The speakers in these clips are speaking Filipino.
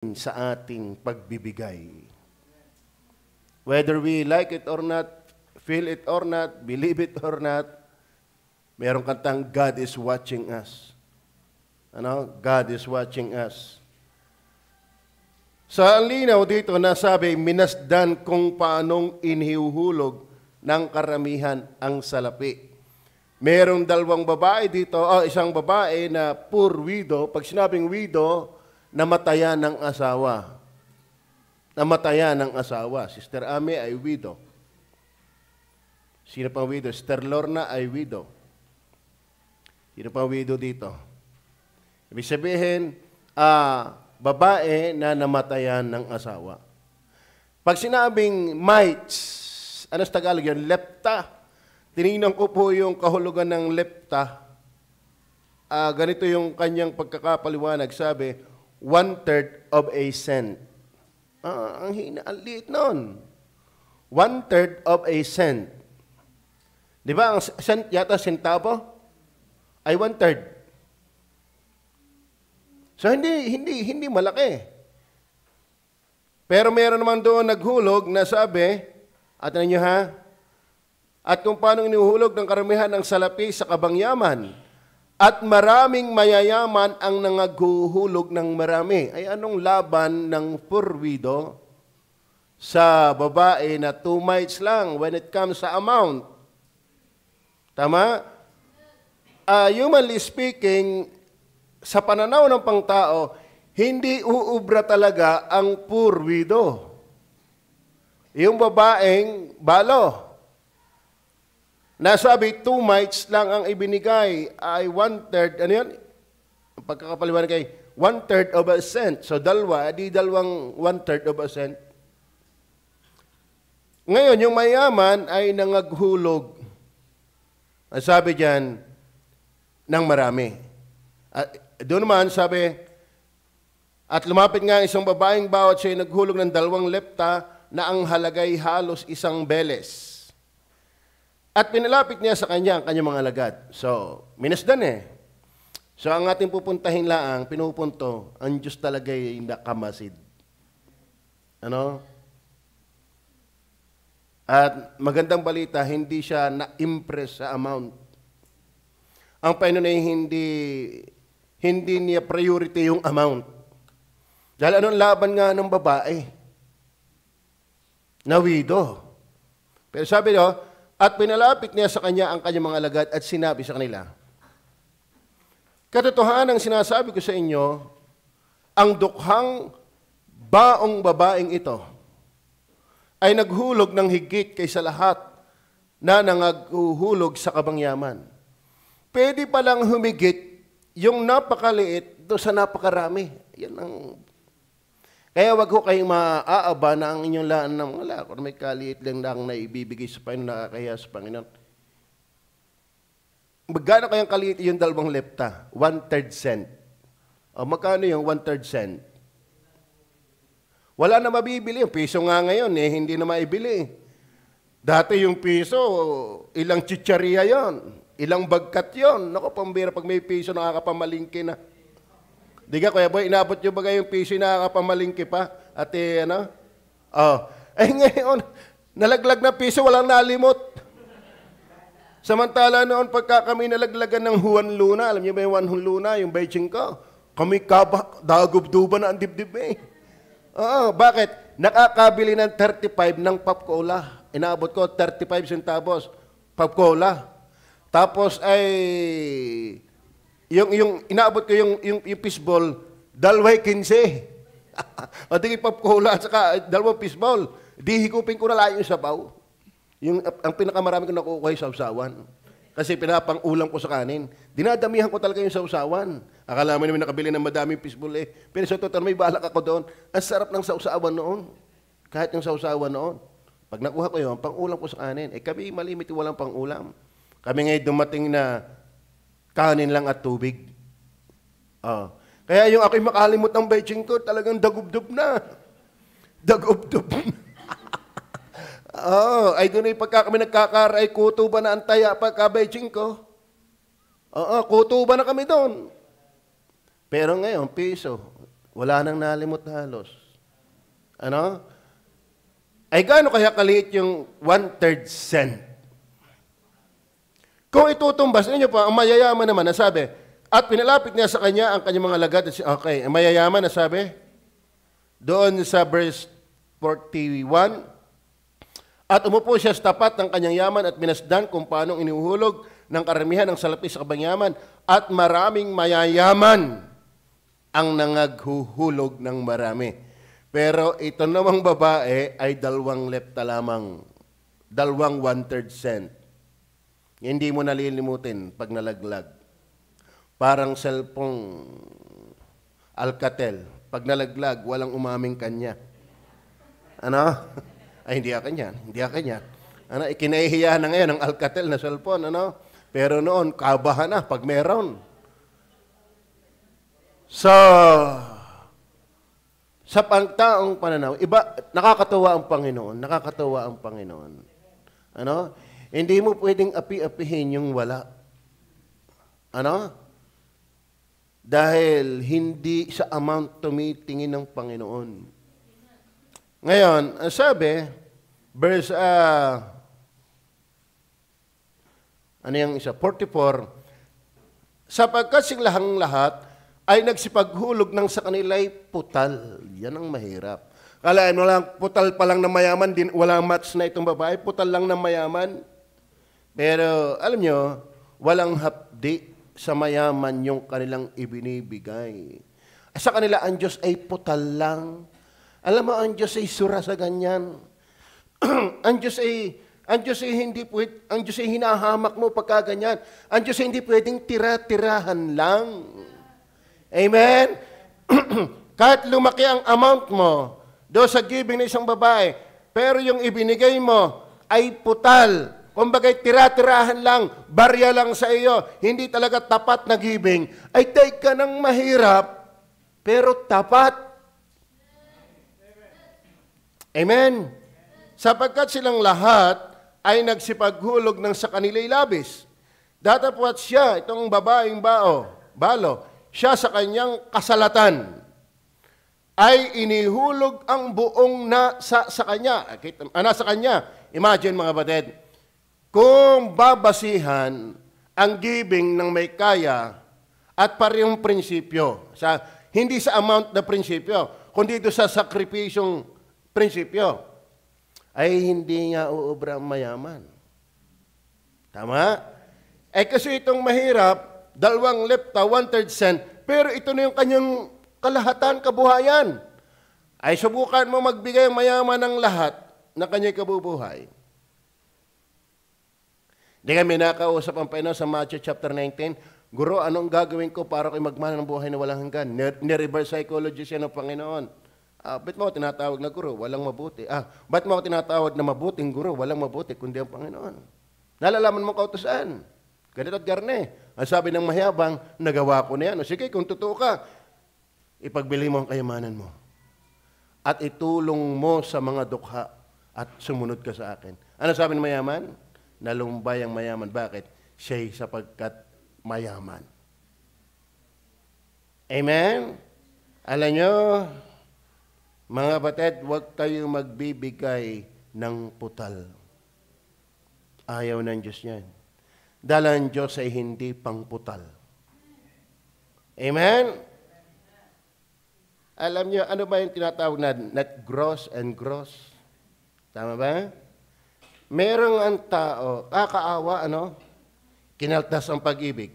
sa ating pagbibigay. Whether we like it or not, feel it or not, believe it or not, merong kantang God is watching us. Ano? God is watching us. Sa linaw dito nasabi, minasdan kung paanong inihuhulog ng karamihan ang salapi. Merong dalawang babae dito, isang babae na poor widow. Pag sinabing widow, namatayan ng asawa. Namatayan ng asawa. Sister Ame ay widow. Sino pang widow? Sister Lorna ay widow. Sino pang widow dito? Ibig sabihin, babae na namatayan ng asawa. Pag sinabing mites, ano sa Tagalog yun? Lepta. Tinignan ko po yung kahulugan ng lepta. Ganito yung kanyang pagkakapaliwanag. Sabi, 1/3 of a cent. Ang liit nun. 1/3 of a cent. Di ba, ang cent yata sentavo ay 1/3. So, hindi malaki. Pero meron naman doon naghulog na sabi, at ano nyo ha? At kung paano inuhulog ng karamihan ng salapi sa kabangyaman, at maraming mayayaman ang nangaghuhulog ng marami. Ay anong laban ng poor widow sa babae na 2 mites lang when it comes sa amount? Tama? Humanly speaking, sa pananaw ng pangtao, hindi uubra talaga ang poor widow. Yung babaeng balo, nasabi 2 mites lang ang ibinigay ay 1/3, ano yun? Ang pagkakapaliwanag kay 1/3 of a cent. So dalawa, di dalawang 1/3 of a cent. Ngayon, yung mayaman ay nangaghulog. Ang sabi diyan, ng marami. Doon naman sabi, at lumapit nga isang babaeng bawat siya naghulog ng 2 lepta na ang halagay halos 1 beles. At pinalapit niya sa kanya ang kanyang mga alagad. So, minasdan eh. So, ang ating pupuntahin laang, pinupunto, ang Diyos talaga ay nakamasid. Ano? At magandang balita, hindi siya na-impress sa amount. Ang Panginoon ay hindi niya priority yung amount. Dahil anong laban nga ng babae? Na widow. Pero sabi niyo, at pinalapit niya sa kanya ang kanyang mga alagad at sinabi sa kanila, katotohanan ang sinasabi ko sa inyo, ang dukhang baong babaeng ito ay naghulog ng higit kaysa lahat na nangaghuhulog sa kabangyaman. Pwede palang humigit yung napakaliit doon sa napakarami. Yan ang... Kaya wag ho kayong maaaba na ang inyong laan ng wala. Kung may kaliit lang na ibibigay sa Panginoon, nakakaya sa Panginoon. Magkano kayang kaliit yung 2 lepta? 1/3 cent. O magkano yung 1/3 cent? Wala na mabibili. Yung piso nga ngayon, hindi na maibili. Dati yung piso, ilang chicharia yon, ilang bagkat yon. Naku, pambira, pag may piso, nakakapamalingki na. Di ka, Kuya Boy, inabot yung bagay yung piso, nakakapamalingki pa. At ano? Ngayon, nalaglag na piso, walang nalimot. Samantala noon, pagka kami nalaglagan ng Juan Luna, alam niyo ba yung Juan Luna, yung Beijing ko? Kami dagubduban na ang dibdib eh. Bakit? Nakakabili ng 35 ng Pop Cola. Inaabot ko 35 centavos, Pop Cola. Tapos ay... Yung inaabot ko yung fishball, 2.15. O di Pop Cola at saka 2 fishball. Di higupin ko na lang yung sabaw. Ang pinakamarami ko nakukuha yung sausawan. Kasi pinapang-ulam ko sa kanin. Dinadamihan ko talaga yung sausawan. Akala mo naman nakabili ng madaming fishball eh. Pero sa total may balak ako doon. Ang sarap ng sausawan noon. Kahit yung sausawan noon. Pag nakuha ko yun, pang-ulam ko sa kanin. Kami malimit walang pang-ulam. Kami ngayon dumating na kanin lang at tubig. Kaya yung ako'y makalimot ng Beijing ko, talagang dagubdub na. Dagubdub na. Ay doon ay pagka kami nagkakaray, kutuba na ang taya pagka Beijing ko. Kutuba na kami doon. Pero ngayon, piso, Wala nang nalimot halos. Ano? Ay gaano kaya kaliit yung 1/3 cent? Kung itutumbas ninyo pa, ang mayayaman naman, nasabi, at pinalapit niya sa kanya ang kanyang mga lagad. Okay, ang mayayaman, nasabi, doon sa verse 41, at umupo siya sa tapat ng kanyang yaman at minasdan kung paano iniuhulog ng karamihan ng salapi sa kabangyaman at maraming mayayaman ang nangaghuhulog ng marami. Pero ito namang babae ay 2 lepta lamang, 2 1/3 cent. Hindi mo nalilimutin pag nalaglag. Parang cellphone Alcatel. Pag nalaglag, walang umaming kanya. Ano? Ay, hindi akin yan. Hindi akin yan. Ano? Ikinahihiya na ngayon ang Alcatel na cellphone. Ano? Pero noon, kabahan na pag meron. So, sa pangtaong pananaw, iba, nakakatuwa ang Panginoon. Nakakatuwa ang Panginoon. Ano? Hindi mo pwedeng api-apihin yung wala. Ano? Dahil hindi sa amount tumitingin ng Panginoon. Ngayon, sabi, verse, ano yung isa? 44, sapagkat silang lahat ay nagsipaghulog ng sa kanila'y putal. Yan ang mahirap. Kalahin mo lang, putal pa lang na mayaman, din, walang match na itong babae, putal lang na mayaman. Pero, alam nyo, walang hapdi sa mayaman yung kanilang ibinibigay. Sa kanila, ang Diyos ay putal lang. Alam mo, ang Diyos ay sura sa ganyan. ang Diyos ay hindi pwede, ang Diyos ay hinahamak mo pagka ganyan. Ang Diyos ay hindi pwedeng tira-tirahan lang. Amen? Kahit lumaki ang amount mo do sa giving ng isang babae, pero yung ibinigay mo ay putal. Kumbaga, tira-tirahan lang, barya lang sa iyo, hindi talaga tapat na giving, ay take ka ng mahirap, pero tapat. Amen? Sapagkat silang lahat ay nagsipaghulog ng sa kanila'y labis. Datapwat siya, itong babaeng balo, siya sa kanyang kasalatan, ay inihulog ang buong nasa kanya. Nasa kanya. Imagine mga batid, kung babasihan ang giving ng may kaya at parehong prinsipyo, hindi sa amount na prinsipyo, kundi ito sa sakripisyong prinsipyo, ay hindi nga uubra ang mayaman. Tama? Kasi itong mahirap, 2 lepta, 1/3 cent, pero ito na yung kanyang kalahatan, kabuhayan. Ay subukan mo magbigay ang mayaman ng lahat na kanyang kabubuhay. Di kami nakausap ang Panginoon sa Matthew chapter 19, Guro, anong gagawin ko para kayo magmana ng buhay na walang hanggan? Ni-reverse psychology siya ng Panginoon. Ba't mo ako tinatawag na guro? Walang mabuti. Ba't mo ako tinatawag na mabuting guro? Walang mabuti, kundi ang Panginoon. Nalalaman mo kautusan. Ganito at garne. Ang sabi ng mayabang, nagawa ko na yan. O sige, kung totoo ka, ipagbili mo ang kayamanan mo. At itulong mo sa mga dukha at sumunod ka sa akin. Ano sabi ng mayaman? Nalumbay ang mayaman. Bakit? Siya'y sapagkat mayaman. Amen? Alam nyo, mga batid, huwag tayong magbibigay ng putal. Ayaw ng Diyos yan. Dahil ang Diyos ay hindi pangputal. Amen? Alam nyo, ano ba yung tinatawag na net gross and gross? Tama ba? Merong ang tao, kaawa, kinaltas ang pag-ibig,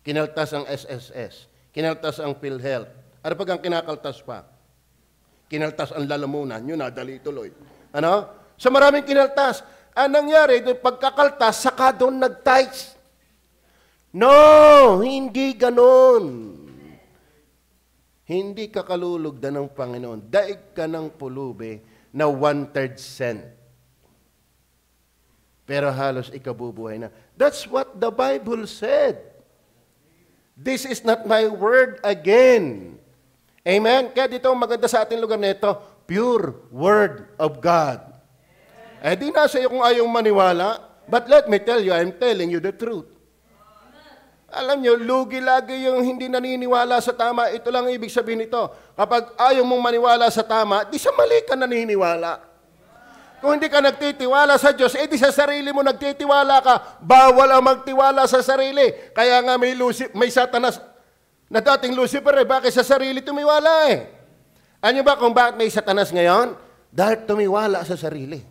kinaltas ang SSS, kinaltas ang PhilHealth. Ano pag ang kinakaltas pa? Kinaltas ang lalamunan, yun nadali tuloy. So maraming kinaltas. Ang nangyari, pagkakaltas, saka doon nag-tithes. No, hindi ganon. Hindi ka kalulugdan ng Panginoon. Daig ka ng pulubi na 1/3 cent. Pero halos ikabubuhay na. That's what the Bible said. This is not my word again. Amen? Kaya dito maganda sa ating lugar nito, pure word of God. Di nasa iyo kung ayaw maniwala, but let me tell you, I'm telling you the truth. Alam nyo, lugi lagi yung hindi naniniwala sa tama. Ito lang ibig sabihin nito. Kapag ayaw mong maniwala sa tama, di sa mali ka naniniwala. Kung hindi ka nagtitiwala sa Diyos, di sa sarili mo nagtitiwala ka. Bawal ang magtiwala sa sarili. Kaya nga may Satanas na dating Lucifer, bakit sa sarili tumiwala eh? Ano ba kung bakit may Satanas ngayon? Dahil tumiwala sa sarili.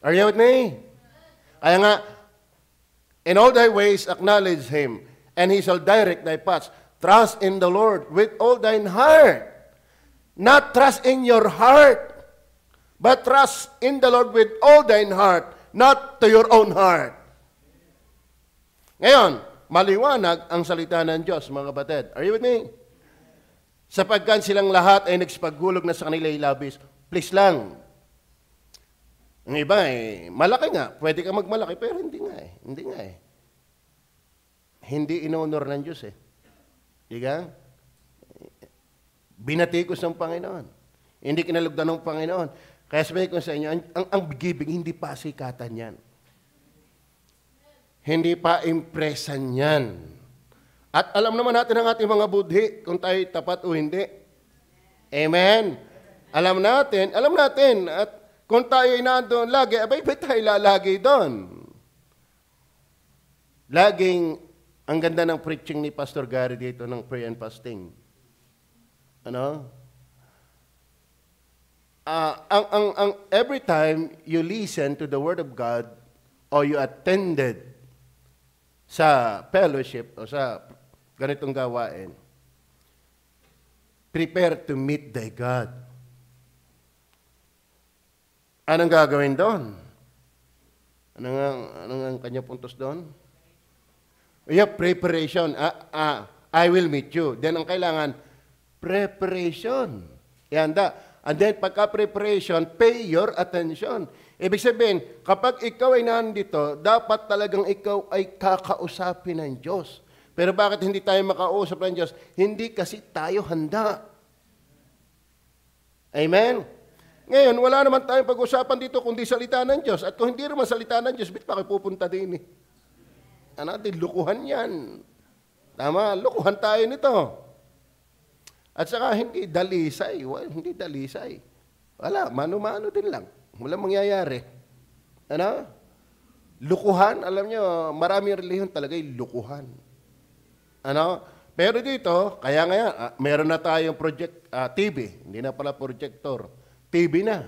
Are you with me? Kaya nga, in all thy ways acknowledge Him, and He shall direct thy paths. Trust in the Lord with all thine heart. Not trust in your heart, but trust in the Lord with all thine heart, not to your own heart. Ngayon, maliwanag ang salita ng Diyos, mga kapatid. Are you with me? Sapagkat silang lahat ay nagsipaghulog na sa kanila labis. Please lang. Ang iba malaki nga. Pwede ka magmalaki, pero hindi nga eh. Hindi nga eh. Hindi inonor ng Diyos eh. Diga? Binatikos ng Panginoon. Hindi kinalugdan ng Panginoon. Kaya sabihin ko sa inyo, ang bigibig, hindi pa sikatan yan. Hindi pa impresan yan. At alam naman natin ang ating mga budhi, kung tayo tapat o hindi. Amen? Alam natin, at kung tayo ay nandoon lagi, abay tayo lalagi doon. Laging, ang ganda ng preaching ni Pastor Gary dito ng prayer and fasting. Ano? Every time you listen to the Word of God or you attended sa fellowship o sa ganitong gawain, prepare to meet thy God. Anong gagawin doon? Anong ang kanyang puntos doon? Yeah, preparation. I will meet you. Then ang kailangan, preparation. Ihanda. And then pagka-preparation, pay your attention. Ibig sabihin, kapag ikaw ay nandito, dapat talagang ikaw ay kakausapin ng Diyos. Pero bakit hindi tayo makausap ng Diyos? Hindi kasi tayo handa. Amen? Ngayon, wala naman tayong pag-usapan dito kundi salita ng Diyos. At kung hindi naman salita ng Diyos, ba't pa kayo pupunta din eh? Natin, lukuhan yan. Tama, lukuhan tayo nito. At saka, hindi dalisay. Hindi dalisay. Wala, mano-mano din lang. Walang mangyayari. Ano? Lukuhan, alam nyo, maraming relihiyon talaga yung lukuhan. Ano? Pero dito, kaya nga, meron na tayong project, TV. Hindi na pala projector. TV na.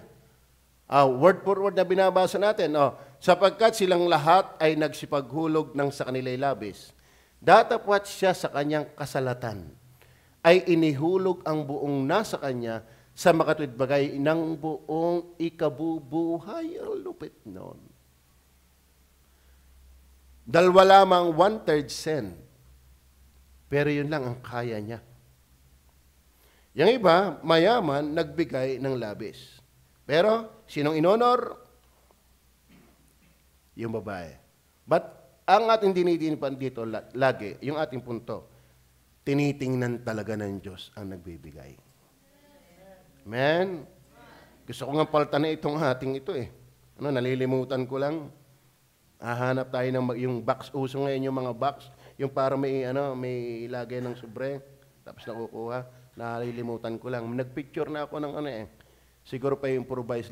Word for word na binabasa natin. Sapagkat silang lahat ay nagsipaghulog ng sa kanila'y labis. Datapwat siya sa kanyang kasalatan, ay inihulog ang buong nasa kanya sa makatwid bagay ng buong ikabubuhay. Ang lupit nun. Dalawa lamang 1/3 cent. Pero yun lang ang kaya niya. Yung iba, mayaman, nagbigay ng labis. Pero, sinong inonor? Yung babae. But, ang ating dinidinipan dito lagi, yung ating punto, tinitingnan talaga ng Diyos ang nagbibigay. Amen? Gusto ko nga palta na itong ating ito eh. Nalilimutan ko lang. Hahanap tayo ng yung box. Uso ngayon yung mga box. Yung para may ilagay ng sobre. Tapos nakukuha. Nalilimutan ko lang. Nagpicture na ako ng Siguro pa-improvise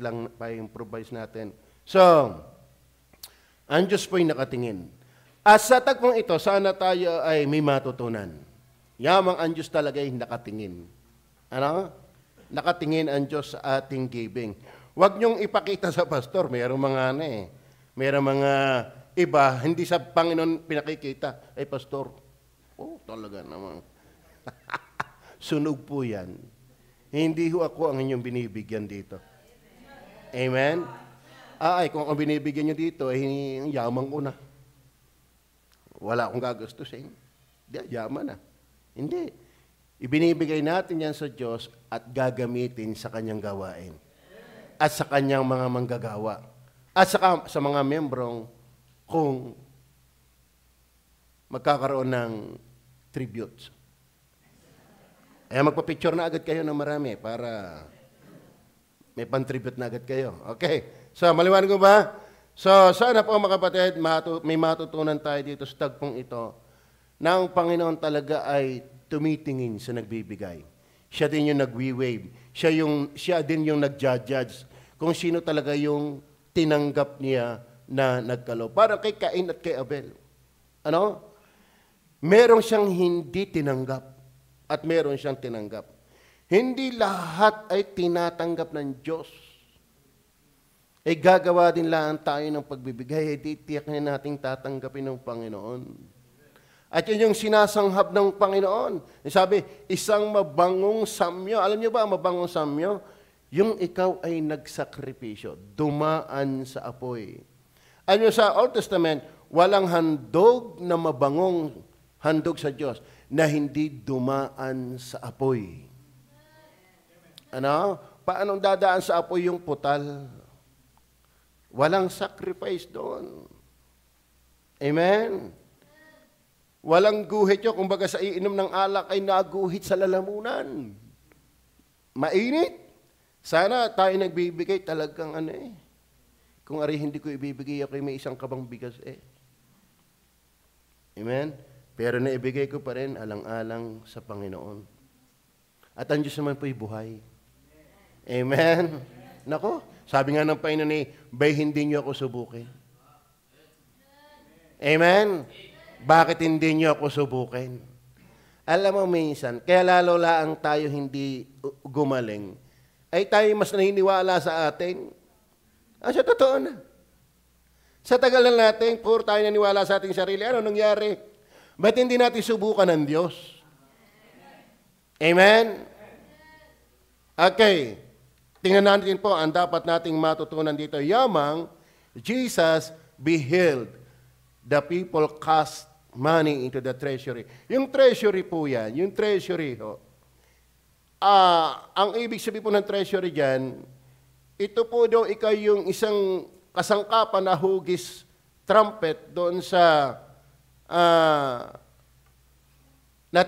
natin. So, ang Diyos po'y nakatingin. At sa tagpong ito, sana tayo ay may matutunan. Yamang ang Diyos talaga ay nakatingin. Ano? Nakatingin ang Diyos sa ating giving. Huwag niyong ipakita sa pastor. Mayroong mga mayroong mga iba, hindi sa Panginoon pinakikita. Ay, pastor, talaga naman. Sunog po yan. Hindi ho ako ang inyong binibigyan dito. Amen? Kung ako binibigyan nyo dito, ang yaman ko na. Wala akong gagastusin. Yaman na. Hindi. Ibinibigay natin yan sa Diyos at gagamitin sa kanyang gawain. At sa kanyang mga manggagawa. At sa mga membrong kung magkakaroon ng tributes. Magpa-picture na agad kayo ng marami para may pan-tribute na agad kayo. Okay. So, maliwanag ko ba? So, sana po mga kapatid, may matutunan tayo dito sa tagpong ito na ang Panginoon talaga ay tumitingin sa nagbibigay. Siya din yung nagwi-wave. Siya din yung nag-judge kung sino talaga yung tinanggap niya na nagkalo. Parang kay Cain at kay Abel. Ano? Meron siyang hindi tinanggap at meron siyang tinanggap. Hindi lahat ay tinatanggap ng Diyos. Gagawa din lang tayo ng pagbibigay, tiyak na nating tatanggapin ng Panginoon. At yun yung sinasanghap ng Panginoon. Sabi, isang mabangong samyo. Alam niyo ba ang mabangong samyo? Yung ikaw ay nagsakripisyo, dumaan sa apoy. Ano sa Old Testament, walang handog na mabangong handog sa Diyos na hindi dumaan sa apoy. Ano? Paanong dadaan sa apoy yung putal? Walang sacrifice doon. Amen? Walang guhit yun. Kumbaga sa iinom ng alak ay naguhit sa lalamunan. Mainit. Sana tayo nagbibigay talagang Kung ari hindi ko ibibigay, ako may isang kabang bigas Amen? Pero naibigay ko pa rin alang-alang sa Panginoon. At ang Diyos naman po'y buhay. Amen? Nako, sabi nga ng Panginoon bay hindi niyo ako subukin. Amen? Bakit hindi niyo ako subukin? Alam mo minsan, kaya lalo lang tayo hindi gumaling, ay tayo mas naniniwala sa atin. Sa totoo na. Sa tagal na natin, puro tayo naniwala sa ating sarili. Ano nangyari? Ba't hindi natin subukan ng Diyos? Amen? Okay. Tingnan natin po, ang dapat nating matutunan dito. Yamang, Jesus beheld the people cast money into the treasury. Yung treasury po yan, yung treasury ho. Ang ibig sabihin po ng treasury dyan, ito po daw yung isang kasangkapan na hugis trumpet doon sa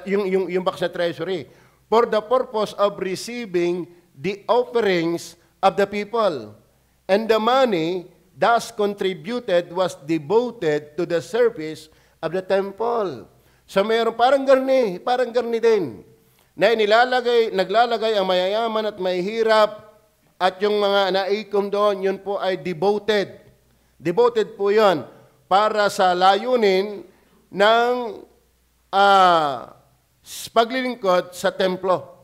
yung box na treasury for the purpose of receiving the offerings of the people. And the money thus contributed was devoted to the service of the temple. So mayroon parang garni din. Na naglalagay ang mayayaman at mahihirap at yung mga naikom doon, yun po ay devoted. Devoted po yun para sa layunin ng paglilingkod sa templo.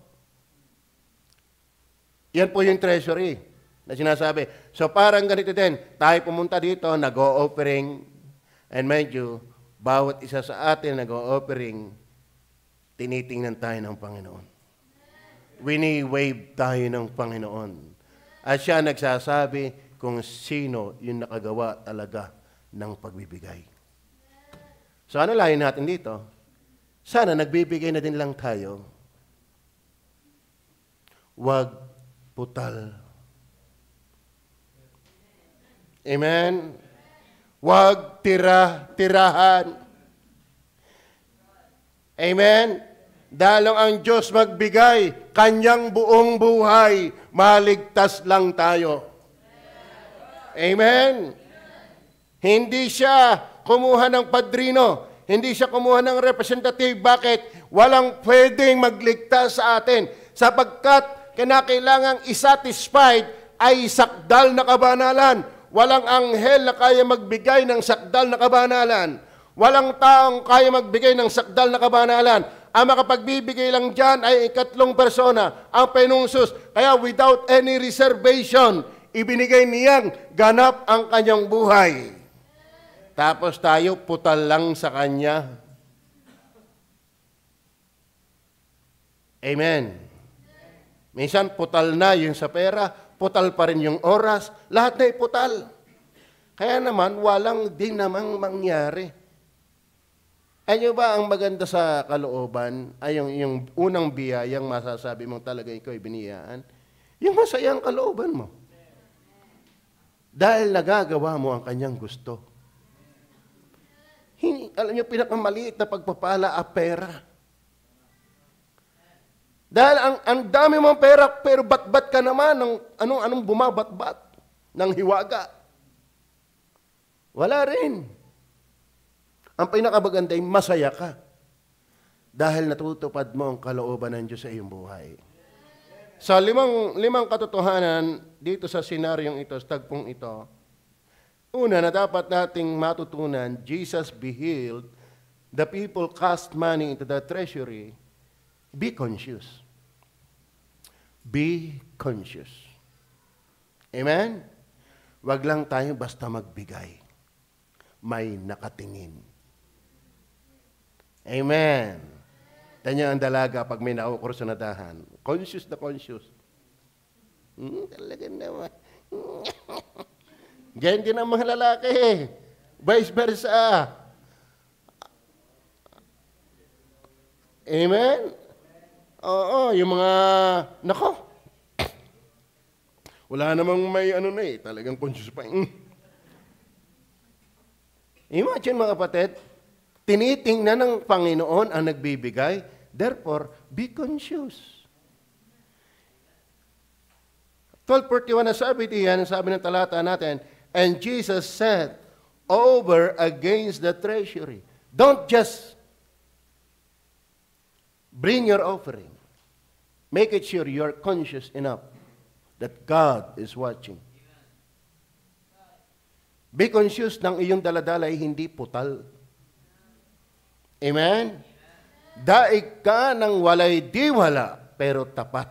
Yan po yung treasury na sinasabi. So parang ganito din, tayo pumunta dito, nag-o-offering, and mind you, bawat isa sa atin nag-o-offering, tinitingnan tayo ng Panginoon. Wini-wave tayo ng Panginoon. At siya nagsasabi kung sino yung nakagawa talaga ng pagbibigay. So ano layo natin dito? Sana nagbibigay na din lang tayo. Wag putal. Amen? Wag tira-tirahan. Amen? Dahil ang Diyos magbigay, kanyang buong buhay, maligtas lang tayo. Amen? Hindi siya kumuha ng padrino. Hindi siya kumuha ng representative. Bakit? Walang pwedeng magligtas sa atin. Sapagkat kinakailangang isatisfied ay sakdal na kabanalan. Walang anghel na kaya magbigay ng sakdal na kabanalan. Walang taong kaya magbigay ng sakdal na kabanalan. Ang makapagbibigay lang dyan ay ikatlong persona, ang penungsos. Kaya without any reservation, ibinigay niyang ganap ang kanyang buhay. Tapos tayo putal lang sa kanya. Amen. Minsan putal na yung sa pera, putal pa rin yung oras, lahat na iputal. Kaya naman, walang din namang mangyari. Ano ba ang maganda sa kalooban, ay yung unang biyayang masasabi mong talaga ikaw ay biniyaan? Yung masayang kalooban mo. Dahil nagagawa mo ang kanyang gusto. Alam niyo, pinakamaliit na pagpapala ang pera. Dahil ang dami mong pera, pero bat-bat ka naman ng anong bumabat-bat ng hiwaga. Wala rin. Ang pinakamaganda ay masaya ka dahil natutupad mo ang kalooban ng Diyos sa iyong buhay. Sa limang katotohanan dito sa senaryong ito, sa tagpong ito, una na dapat nating matutunan, Jesus be healed, the people cast money into the treasury, be conscious. Be conscious. Amen? Wag lang tayo basta magbigay. May nakatingin. Amen. Tanya ang dalaga pag may nakukur sa nadahan. Conscious na conscious. Talaga naman. Diyan din ang mga lalaki. Vice versa. Amen? Oo, yung mga, nako, wala namang may talagang conscious pa. Imagine mga kapatid, tinitingnan ng Panginoon ang nagbibigay, therefore, be conscious. 12:41 na sabi diyan, sabi ng talata natin, and Jesus said, over against the treasury. Don't just bring your offering. Make it sure you're conscious enough that God is watching. Be conscious ng iyong daladala ay hindi putal. Amen? Daig ka ng walay diwala, pero tapat.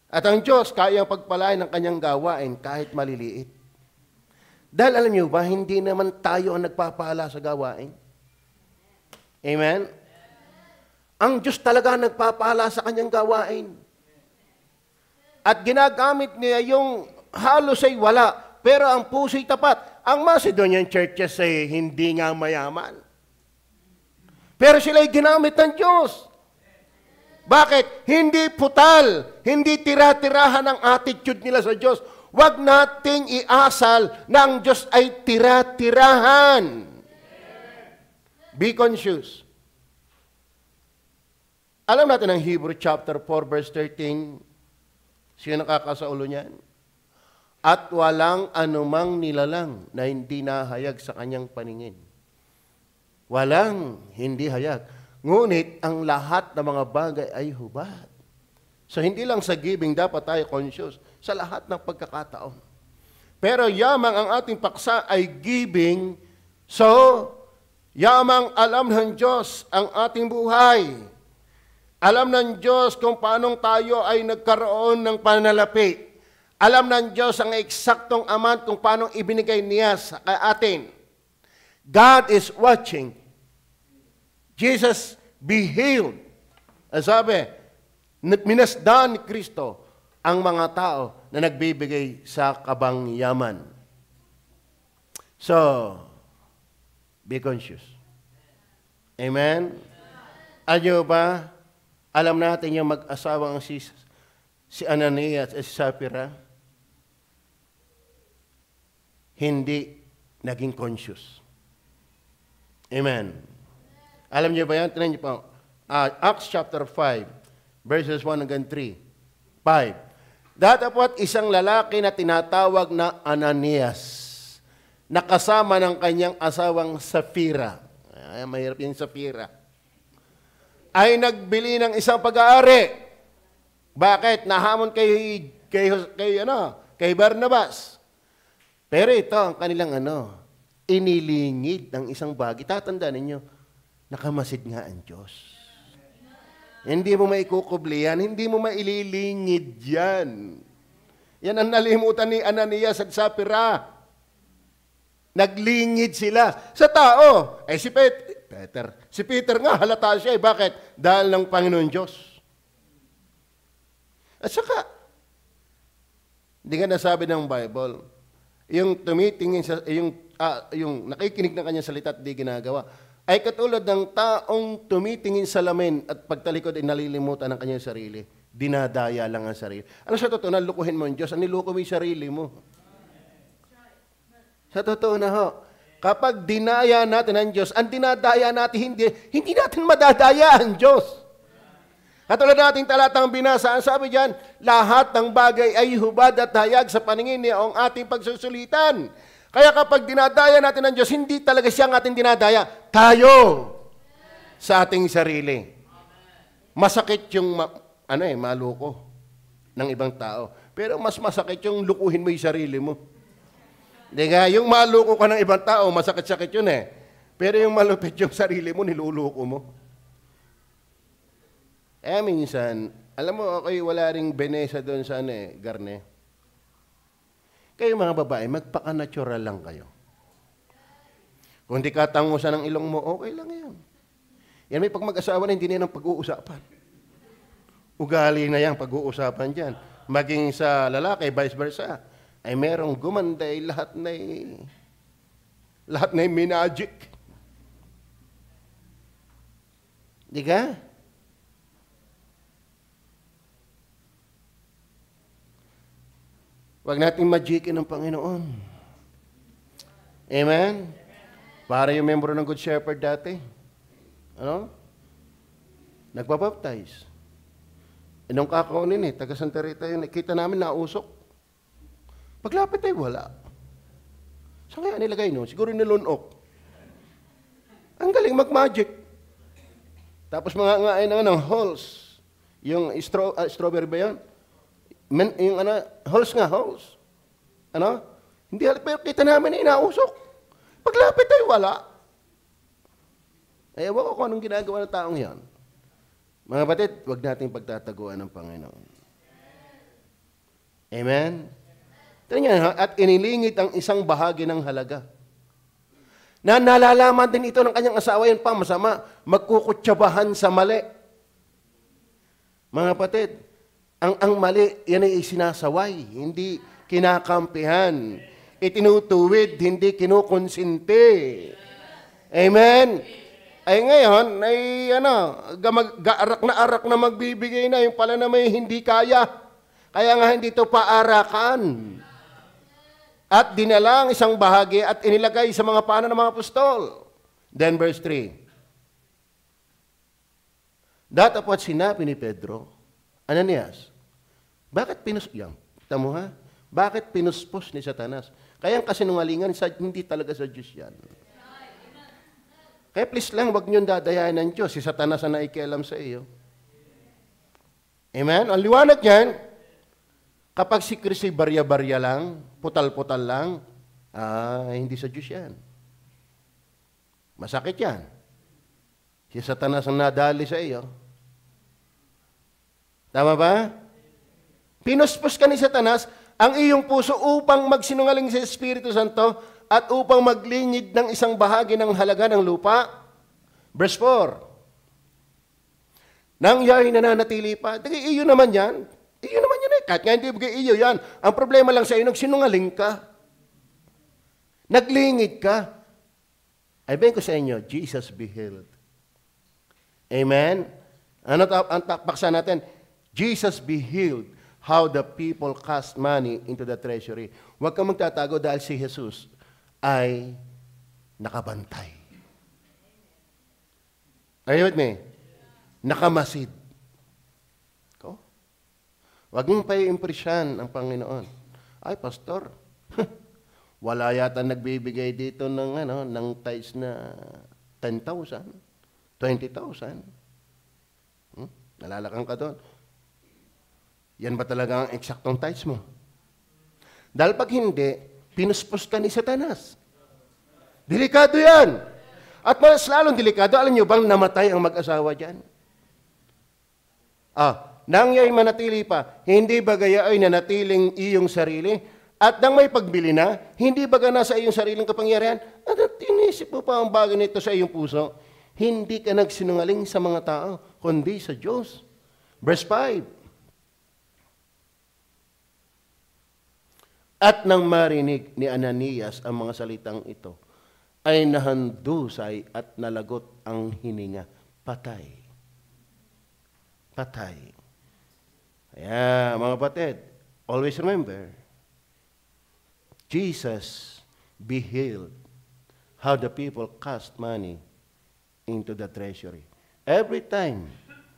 At ang Diyos kaya pagpalain ng kanyang gawain kahit maliliit. Dahil alam niyo ba, hindi naman tayo ang nagpapala sa gawain. Amen? Ang Diyos talaga nagpapala sa kanyang gawain. At ginagamit niya yung halos ay wala, pero ang puso'y tapat. Ang Macedonian churches ay hindi nga mayaman. Pero sila'y ginamit ng Diyos. Bakit? Hindi putal, hindi tira-tirahan ang attitude nila sa Diyos. Huwag nating iasal na ang Diyos ay tira-tirahan. Be conscious. Alam natin ang Hebrew chapter 4 verse 13. Sino nakakasaulo niyan? At walang anumang nilalang na hindi nahayag sa kanyang paningin. Walang hindi hayag. Ngunit ang lahat ng mga bagay ay hubad. So hindi lang sa giving dapat tayo conscious. Sa lahat ng pagkakataon. Pero yamang ang ating paksa ay giving. So, yamang alam ng Diyos ang ating buhay. Alam ng Diyos kung paano tayo ay nagkaroon ng panalapi. Alam ng Diyos ang eksaktong amount kung paano ibinigay niya sa atin. God is watching. Jesus be healed. Sabi, minasdan ni Kristo ang mga tao na nagbibigay sa kabangyaman. So, be conscious. Amen? Ano ba? Alam natin yung mag-asawang si Ananias at si Sapphira, hindi naging conscious. Amen. Alam niyo ba yan? Tignan niyo po. Acts chapter 5, verses 1 hanggang 3. 5. Datapwat isang lalaki na tinatawag na Ananias, nakasama ng kanyang asawang Sapphira. Ay, mahirap yung Sapphira. Ay nagbili ng isang pag-aari. Bakit? Nahamon kay Barnabas. Pero ito, ang kanilang inilingid ng isang bagay. Tatandaan ninyo, nakamasid nga ang Diyos. Hindi mo maikukubli yan, hindi mo maililingid yan. Yan ang nalimutan ni Ananias at Sapphira. Naglingid sila sa tao. Si Peter nga, halata siya. Bakit? Dahil ng Panginoon Diyos. At saka, hindi nga nasabi ng Bible, yung tumitingin sa, yung nakikinig ng kanyang salita at di ginagawa, ay katulad ng taong tumitingin sa lamin at pagtalikod ay nalilimutan ng kanyang sarili. Dinadaya lang ang sarili. Ano sa totoo? Nalukuhin mo ang Diyos. Ang niluko mo yung sarili mo. Sa totoo na ho, kapag dinaya natin ang Diyos, ang dinadaya natin, hindi natin madadaya ang Diyos. Katulad nating talatang binasa, ang sabi diyan, lahat ng bagay ay hubad at hayag sa paningin niya ang ating pagsusulitan. Kaya kapag dinadaya natin ng Diyos, hindi talaga siya ang ating dinadaya. Tayo sa ating sarili. Masakit yung maluko ng ibang tao. Pero mas masakit yung lukuhin mo yung sarili mo. Di nga, yung maluko ka ng ibang tao, masakit-sakit yun eh. Pero yung malupit yung sarili mo, niluluko mo. Minsan, alam mo, ako'y wala ring benesa doon sa garne. Kayo mga babae, magpaka-natural lang kayo. Kung di katangusan ng ilong mo, okay lang yan. Yan may pag mag-asawa na hindi na ng pag-uusapan. Ugali na yan pag-uusapan dyan. Maging sa lalaki, vice versa, ay merong gumanday, lahat na minagic. Di ka? Huwag nating magikin ng Panginoon. Amen? Para yung membro ng Good Shepherd dati. Nagpabaptize. Nung kakaunin taga Santa Rita yun, kita namin nausok. Paglapit ay wala. Saan kaya nilagay no? Siguro nilunok. Ang galing mag-magic. Tapos mga ngain ng holes. Yung strawberry ba yun? Yung holes nga, holes. Hindi pero kita namin inausok. Paglapit ay wala. Ewan ko kung anong ginagawa ng taong yan. Mga batid, huwag nating pagtataguan ng Panginoon. Amen? Tingnan, at inilingit ang isang bahagi ng halaga. Na nalalaman din ito ng kanyang asawa, yan pa masama, magkukutsabahan sa mali. Mga batid, ang mali, yan ay sinasaway, hindi kinakampihan. Itinutuwid, hindi kinukonsinti. Amen? Ay ngayon, gaarak na magbibigay na, yung pala na may hindi kaya. Kaya nga hindi ito paarakan. At dinala ang isang bahagi at inilagay sa mga pano ng mga apostol. Then verse 3. Datapwat sinabi ni Pedro, Ananias, bakit bakit pinuspos ni Satanas? Kaya ang kasinungalingan, hindi talaga sa Diyos yan. Kaya please lang, wag niyong dadayain ng Diyos. Si Satanas ang naikialam sa iyo. Amen? Ang liwanag yan, kapag si Kristo'y barya-barya lang, putal-putal lang, hindi sa Diyos yan. Masakit yan. Si Satanas ang nadali sa iyo. Tama ba? Pinuspos ka ni Satanas ang iyong puso upang magsinungaling sa Espiritu Santo at upang maglingid ng isang bahagi ng halaga ng lupa. Verse 4. Nangyari nananatili pa. Iyo naman yan. Iyo naman yan eh. Kahit nga hindi bigay iyo yan. Ang problema lang sa iyo, nagsinungaling ka. Naglingid ka. Ay bayin ko sa inyo, Jesus be healed. Amen? Ano ang paksa natin? Jesus be healed. How the people cast money into the treasury. Huwag kang magtatago dahil si Jesus ay nakabantay. Are you with me? Nakamasid. Huwag mong paiimpresyan ang Panginoon. Ay, pastor, wala yata nagbibigay dito ng tithes na 10,000, 20,000. Nalalakang ka doon. Yan ba talaga ang eksaktong tithes mo? Dahil pag hindi, pinuspos ka ni Satanas. Delikado yan. At mas lalong delikado, alam niyo bang namatay ang mag-asawa dyan? Nangyay manatili pa, hindi ba gaya ay nanatiling iyong sarili? At nang may pagbili na, hindi ba nasa iyong sariling kapangyarihan? At tinisip mo pa ang bagay nito sa iyong puso? Hindi ka nagsinungaling sa mga tao, kundi sa Diyos. Verse 5. At nang marinig ni Ananias ang mga salitang ito, ay nahandusay at nalagot ang hininga. Patay. Patay. Kaya, mga batid, always remember, Jesus beheld how the people cast money into the treasury. Every time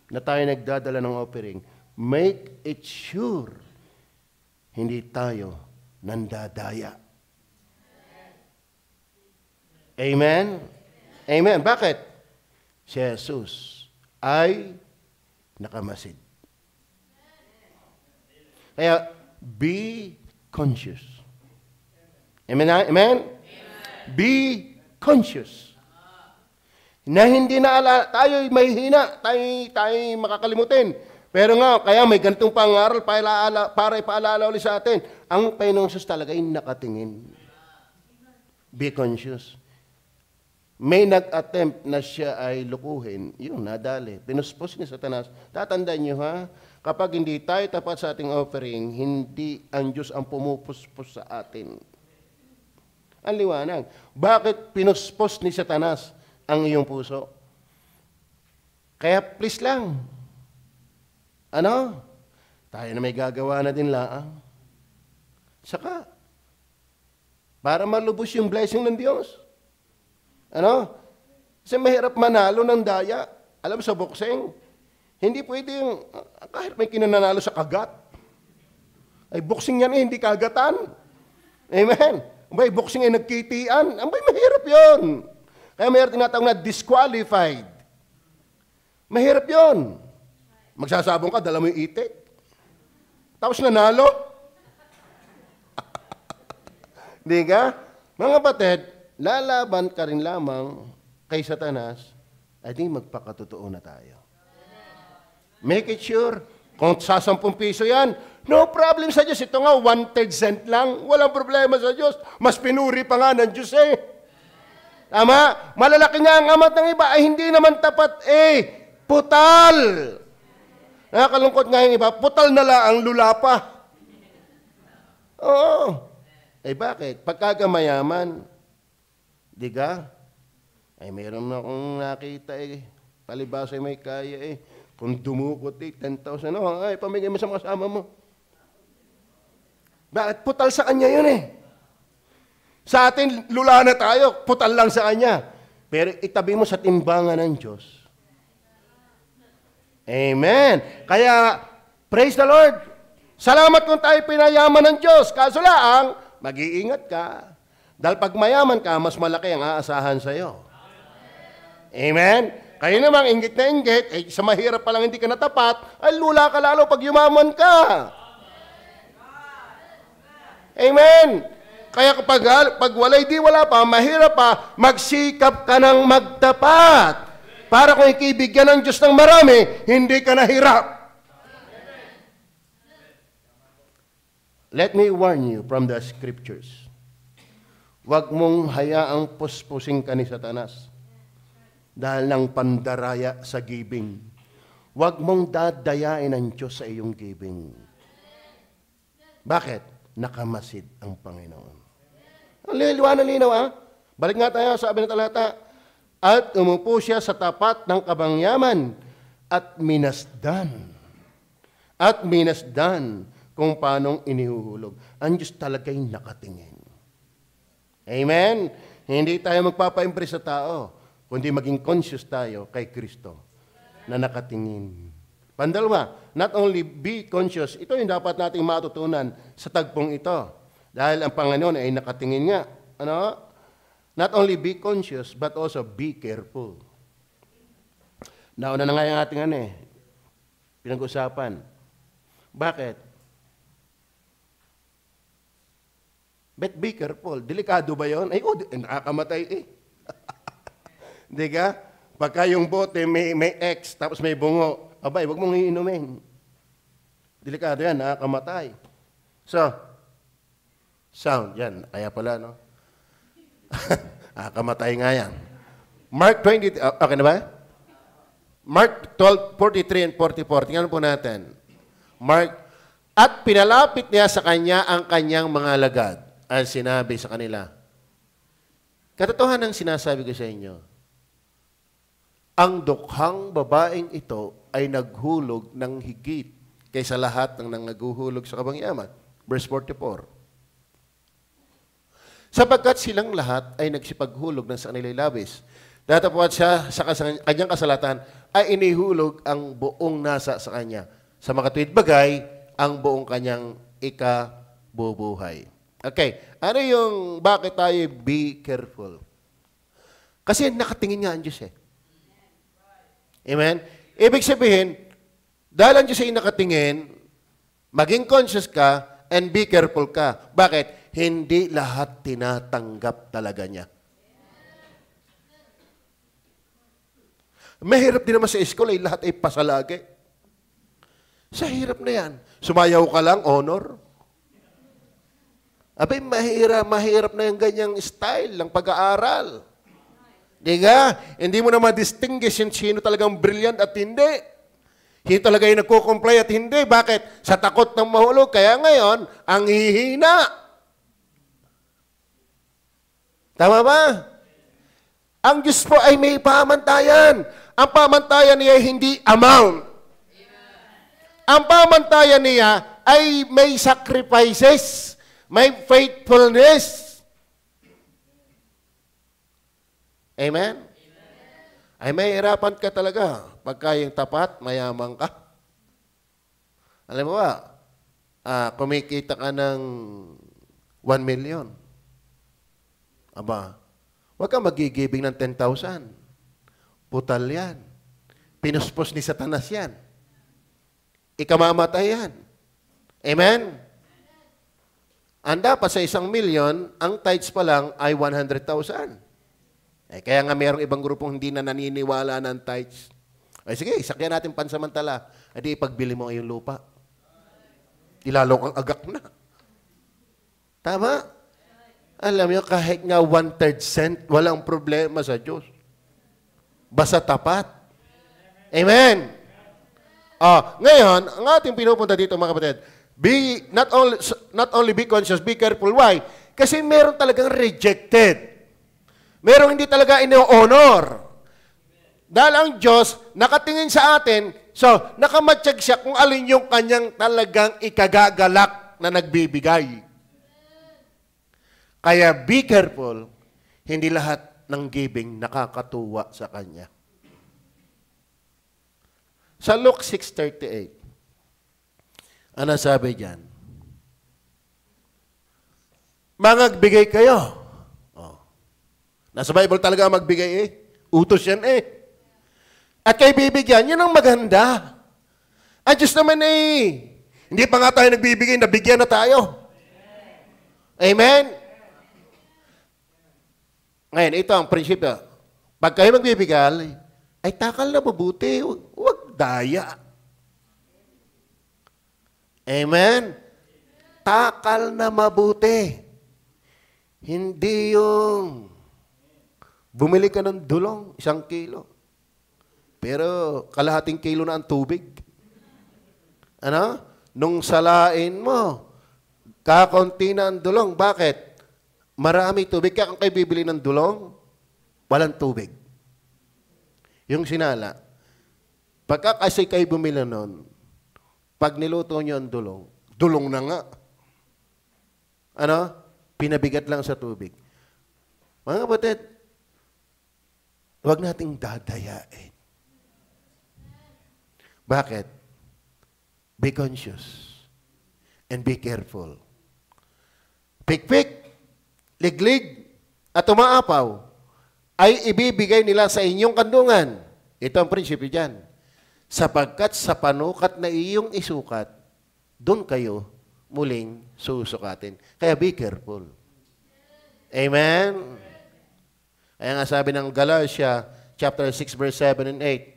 na tayo nagdadala ng offering, make it sure hindi tayo nandadaya. Amen? Amen. Bakit? Si Jesus ay nakamasid. Kaya, be conscious. Amen? Amen? Be conscious. Na hindi na tayo may hina, tayo makakalimutin. Pero nga, kaya may ganitong pangaral para ipaalala ulit sa atin. Ang Panginoong Jesus talaga ay nakatingin. Be conscious. May nag-attempt na siya ay lukuhin, yun, nadali. Pinuspos ni Satanas. Tatandaan niyo ha, kapag hindi tayo tapat sa ating offering, hindi ang Diyos ang pumupuspos sa atin. Ang liwanag. Bakit pinuspos ni Satanas ang iyong puso? Kaya please lang, tayo na may gagawa na din laang. Saka, para malubos yung blessing ng Diyos. Kasi mahirap manalo ng daya. Alam sa boxing, hindi pwede yung, kahit may kinananalo sa kagat. Ay, boxing yan hindi kagatan. Amen. Abay, boxing ay nagkitian. Abay, mahirap yun. Kaya mayroon tinatawag na disqualified. Mahirap yun. Magsasabong ka, dala mo yung itik. Tapos nanalo. Di ka? Mga kapatid, lalaban ka rin lamang kay Satanas, ay di magpakatotoo na tayo. Make it sure, kung sa 10 piso yan, no problem sa Diyos. Ito nga, 1/3 cent lang. Walang problema sa Diyos. Mas pinuri pa nga ng Diyos eh. Tama? Malalaki nga ang amat ng iba ay hindi naman tapat putal. Nakakalungkot nga yung iba, putal na lang ang lula pa. Oo. Bakit? Pagkagamayaman, di ka? Ay, mayroon na akong nakita palibasa ay may kaya Kung dumukot 10,000, ay, pamigay mo sa mga kasama mo. Bakit? Putal sa kanya yun Sa atin, lula na tayo, putal lang sa kanya. Pero itabi mo sa timbangan ng Diyos. Amen. Kaya, praise the Lord. Salamat kung tayo pinayaman ng Diyos. Kaso lang, mag-iingat ka. Dahil pag mayaman ka, mas malaki ang aasahan sa iyo. Amen? Kayo namang inggit na inggit, sa mahirap pa lang hindi ka natapat, ay lula ka lalo pag yumaman ka. Amen? Kaya pag walay di wala pa, mahirap pa, magsikap ka ng magtapat. Para kung ikibigyan ng Diyos ng marami, hindi ka nahirap. Let me warn you from the scriptures. Huwag mong hayaang puspusin ka ni Satanas dahil ng pandaraya sa giving. Huwag mong dadayain ang Diyos sa iyong giving. Bakit? Nakamasid ang Panginoon. Ang linaw Balik nga tayo, sabi na talata, at umupo siya sa tapat ng kabangyaman at minasdan. At minasdan kung paanong inihuhulog. Ang Diyos talaga'y nakatingin. Amen? Hindi tayo magpapa-impress sa tao, kundi maging conscious tayo kay Kristo na nakatingin. Pandalawa, not only be conscious, ito yung dapat nating matutunan sa tagpong ito. Dahil ang Panginoon ay nakatingin nga. Not only be conscious, but also be careful. Nauna na nga yung ating pinag-usapan. Bakit? But be careful. Delikado ba yun? Nakakamatay Hindi ka? Pagka yung bote may X, tapos may bungo, huwag mong iinumin. Delikado yan, nakakamatay. So, sound, yan. Kaya pala, Nakakamatay nga yan. Mark 20, okay na ba? Mark 12:43 and 44. Tingnan po natin. Mark, at pinalapit niya sa kanya ang kanyang mga alagad. At sinabi sa kanila, katotohanan ang sinasabi ko sa inyo, ang dukhang babaeng ito ay naghulog ng higit kaysa lahat ng nanghuhulog sa kabangyaman. Verse 44. Sapagkat silang lahat ay nagsipaghulog ng sa kanila'y labis. Datapwat siya sa kanyang kasalatan ay inihulog ang buong nasa sa kanya. Sa makatuwid bagay, ang buong kanyang ikabubuhay. Okay, ano yung bakit tayo be careful? Kasi nakatingin nga ang Diyos eh. Amen? Ibig sabihin, dahil ang Diyos ay nakatingin, maging conscious ka and be careful ka. Bakit? Hindi lahat tinatanggap talaga niya. Mahirap din naman sa school ay lahat ay pasalagi. Sa hirap na yan. Sumayaw ka lang, honor. Abay, mahirap na yung ganyang style ng pag-aaral. Diga? Hindi mo na ma-distinguish yung sino talagang brilliant at hindi. Sino talaga yung nagko-comply at hindi. Bakit? Sa takot ng mahulog. Kaya ngayon, ang hihina. Tama ba? Ang Diyos po ay may pamantayan. Ang pamantayan niya ay hindi amount. Ang pamantayan niya ay may sacrifices, may faithfulness. Amen? Ay may hirapan ka talaga. Pagka yung tapat, mayaman ka. Alam mo ba, kumikita ka ng 1 million. Aba, huwag kang magigibing ng 10,000. Putal yan. Pinuspos ni Satanas yan. Ikamamatay yan. Amen? Ang dapat sa 1 million, ang tithes pa lang ay 100,000. Kaya nga mayroong ibang grupong hindi na naniniwala ng tithes. Ay sige, isakyan natin pansamantala. Ay di ipagbili mo yung lupa. Ilalo kang agak na. Tama? Alam niyo, kahit nga 1/3 cent, walang problema sa Diyos. Basta tapat. Amen? Ngayon, ang ating pinupunta dito mga kapatid, not only be conscious, be careful. Why? Kasi meron talagang rejected. Merong hindi talaga ino-honor. Dahil ang Diyos, nakatingin sa atin, so, nakamatsyag siya kung alin yung kanyang talagang ikagagalak na nagbibigay. Kaya be careful, hindi lahat ng giving nakakatuwa sa Kanya. Sa Luke 6:38, ano sabi diyan? Magbigay kayo. Nasa Bible talaga magbigay eh. Utos yan eh. At kayo bibigyan, yun ang maganda. Ang Diyos naman eh. Hindi pa nga tayo nagbibigay, nabigyan na tayo. Amen? Ngayon, ito ang prinsipyo. Pag kayo magbibigay, ay takal na mabuti. Huwag daya. Amen? Takal na mabuti. Hindi yung bumili ka ng dulong, 1 kilo. Pero kalahating kilo na ang tubig. Ano? Nung salain mo, kakaunti na ang dulong. Bakit? Marami tubig. Kaya kung kayo bibili ng dulong, walang tubig. Yung sinala. Pagka kasi kayo bumili nun, pag niluto nyo ang dulong, dulong na nga. Ano? Pinabigat lang sa tubig. Mga kapatid, huwag nating dadayain. Bakit? Be conscious and be careful. Pikpik, liglig, at umaapaw ay ibibigay nila sa inyong kandungan. Ito ang prinsipyo dyan. Sapagkat sa panukat na iyong isukat, doon kayo muling susukatin. Kaya be careful. Amen? Kaya nga sabi ng Galatia, chapter 6, verse 7 and 8,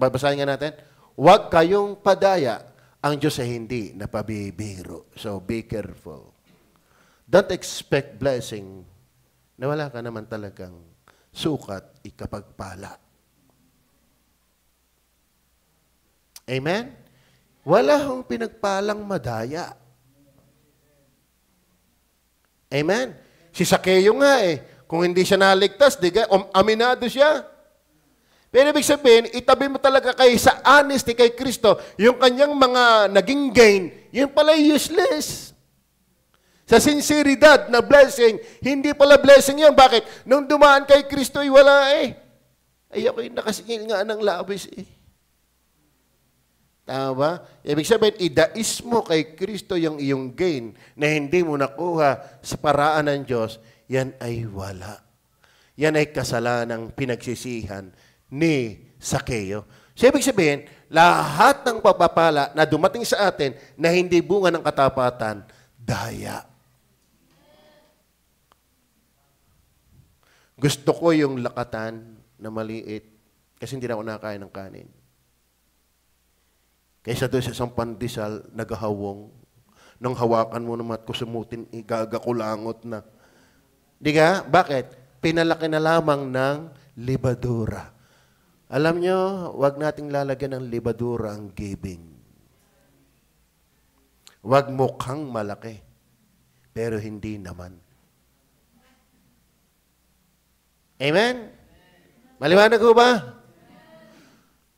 babasahin nga natin, huwag kayong padaya, ang Diyos ay hindi napabibiro. So, be careful. Don't expect blessing na wala ka naman talagang sukat ikapagpala. Amen? Wala hong pinagpalang madaya. Amen? Si Sakeo nga kung hindi siya naligtas, aminado siya. Pero ibig sabihin, itabi mo talaga kay sa honesty kay Kristo, yung kanyang mga naging gain, yun pala useless. Sa sinceridad na blessing, hindi pala blessing yan. Bakit? Nung dumaan kay Kristo, wala Ay, ako'y nakasingil nga ng labis eh. Tama ba? Ibig sabihin, idais mo kay Kristo yung iyong gain na hindi mo nakuha sa paraan ng Diyos, yan ay wala. Yan ay kasalanang pinagsisihan ni Sakeo. So, ibig sabihin, lahat ng pagpapala na dumating sa atin na hindi bunga ng katapatan, daya. Gusto ko yung lakatan na maliit kasi hindi na ako nakakain ng kanin. Kaysa doon sa isang pandesal, naghahawong. Nang hawakan mo naman at kusumutin, igagakulangot na. Di ka? Bakit? Pinalaki na lamang ng libadura. Alam nyo, huwag nating lalagyan ng libadura ang giving. Huwag mukhang malaki, pero hindi naman. Amen? Maliwanag ko ba?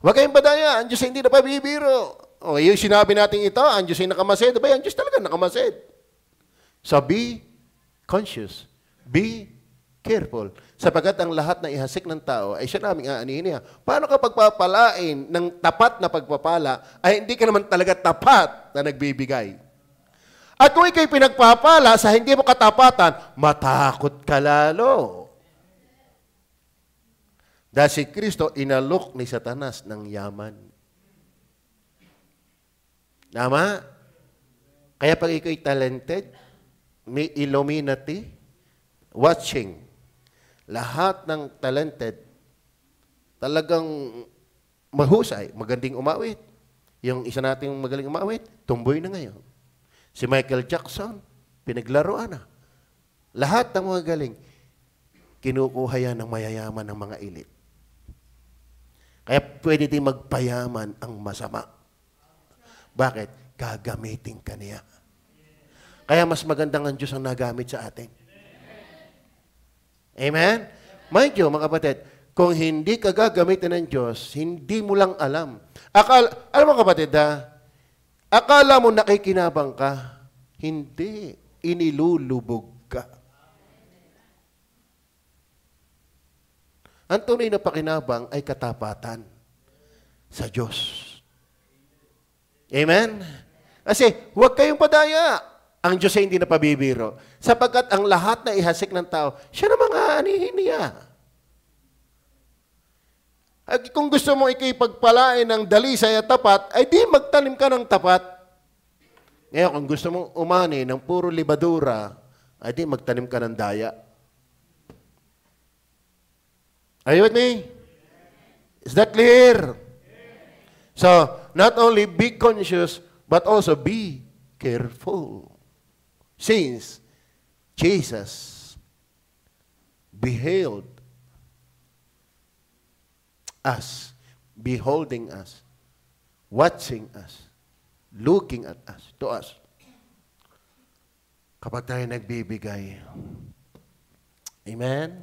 Huwag kayong badaya, ang Diyos ay hindi na pabibiro. O, yung sinabi natin ito, ang Diyos ay nakamasid. Ba, ang Diyos talaga nakamasid. So, be conscious. Be careful. Sapagkat ang lahat na ihasik ng tao ay siya naming aanihin niya. Paano ka pagpapalain ng tapat na pagpapala ay hindi ka naman talaga tapat na nagbibigay? At kung ikaw'y pinagpapala sa hindi mo katapatan, matakot ka lalo. Dahil si Kristo, inalok ni Satanas ng yaman. Tama? Kaya pag ikaw'y talented, may Illuminati, watching, lahat ng talented, talagang mahusay, magandang umawit. Yung isa nating magaling umawit, tumboy na ngayon. Si Michael Jackson, pinaglaruan na. Lahat ng mga galing, kinukuha yan ng mayayaman ng mga elit. Kaya pwede din magpayaman ang masama. Bakit? Gagamitin ka niya. Kaya mas magandang ang Diyos ang nagamit sa atin. Amen? Mind you, mga kapatid, kung hindi ka gagamitin ng Diyos, hindi mo lang alam. Alam mo kapatid, akala mo nakikinabang ka, hindi. Inilulubog ka. Ang tunay na pakinabang ay katapatan sa Diyos. Amen? Kasi huwag kayong padaya. Ang Diyos ay hindi na pabibiro. Sapagkat ang lahat na ihasik ng tao, siya na mga anihin niya. At kung gusto mo ikipagpalain ng dalisay at tapat, ay di magtanim ka ng tapat. Ngayon, kung gusto mong umani ng puro libadura, ay di magtanim ka ng daya. Are you with me? Is that clear? So, not only be conscious, but also be careful. Since Jesus beheld us, beholding us, watching us, looking at us, to us. Kapag tayo nagbibigay. Amen?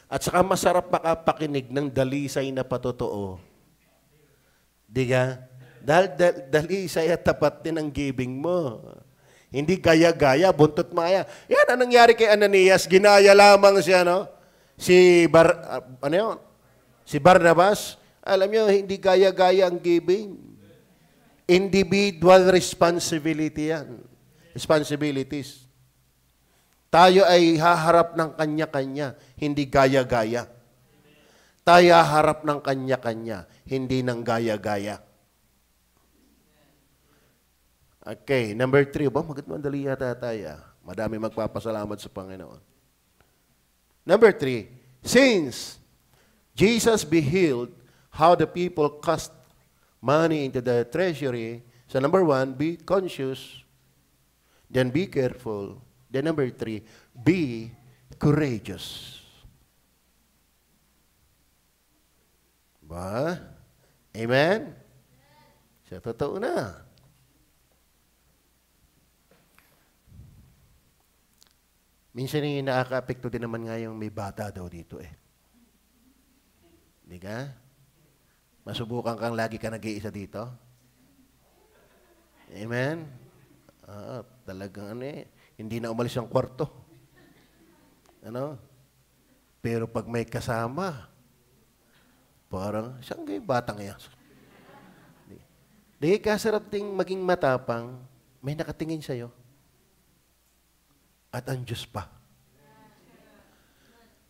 At saka masarap makapakinig ng dalisay na patotoo. Di ka? Dahil dalisay at tapat din ang giving mo. Hindi gaya-gaya, buntot maya. Yan ang nangyari kay Ananias, ginaya lamang siya, no? Si Barnabas, alam niyo, hindi gaya-gaya ang giving. Individual responsibility yan. Responsibilities. Tayo ay haharap ng kanya-kanya, hindi gaya-gaya. Tayo haharap ng kanya-kanya, hindi ng gaya-gaya. Okay, number 3. Magandali yata tayo. Madami magpapasalamat sa Panginoon. Number 3, since Jesus beheld how the people cast money into the treasury, so number 1, be conscious, then be careful, then number 3, be courageous. Ba? Amen? Sa totoo na. Minsan yung nakaka-apekto din naman nga yung may bata daw dito eh. Hindi ka? Masubukan kang lagi ka nag-iisa dito? Amen? Talagang hindi na umalis ang kwarto. Pero pag may kasama, Parang, saan kayo batang yan? Di kasarap ding maging matapang, may nakatingin sa'yo. At ang Diyos pa.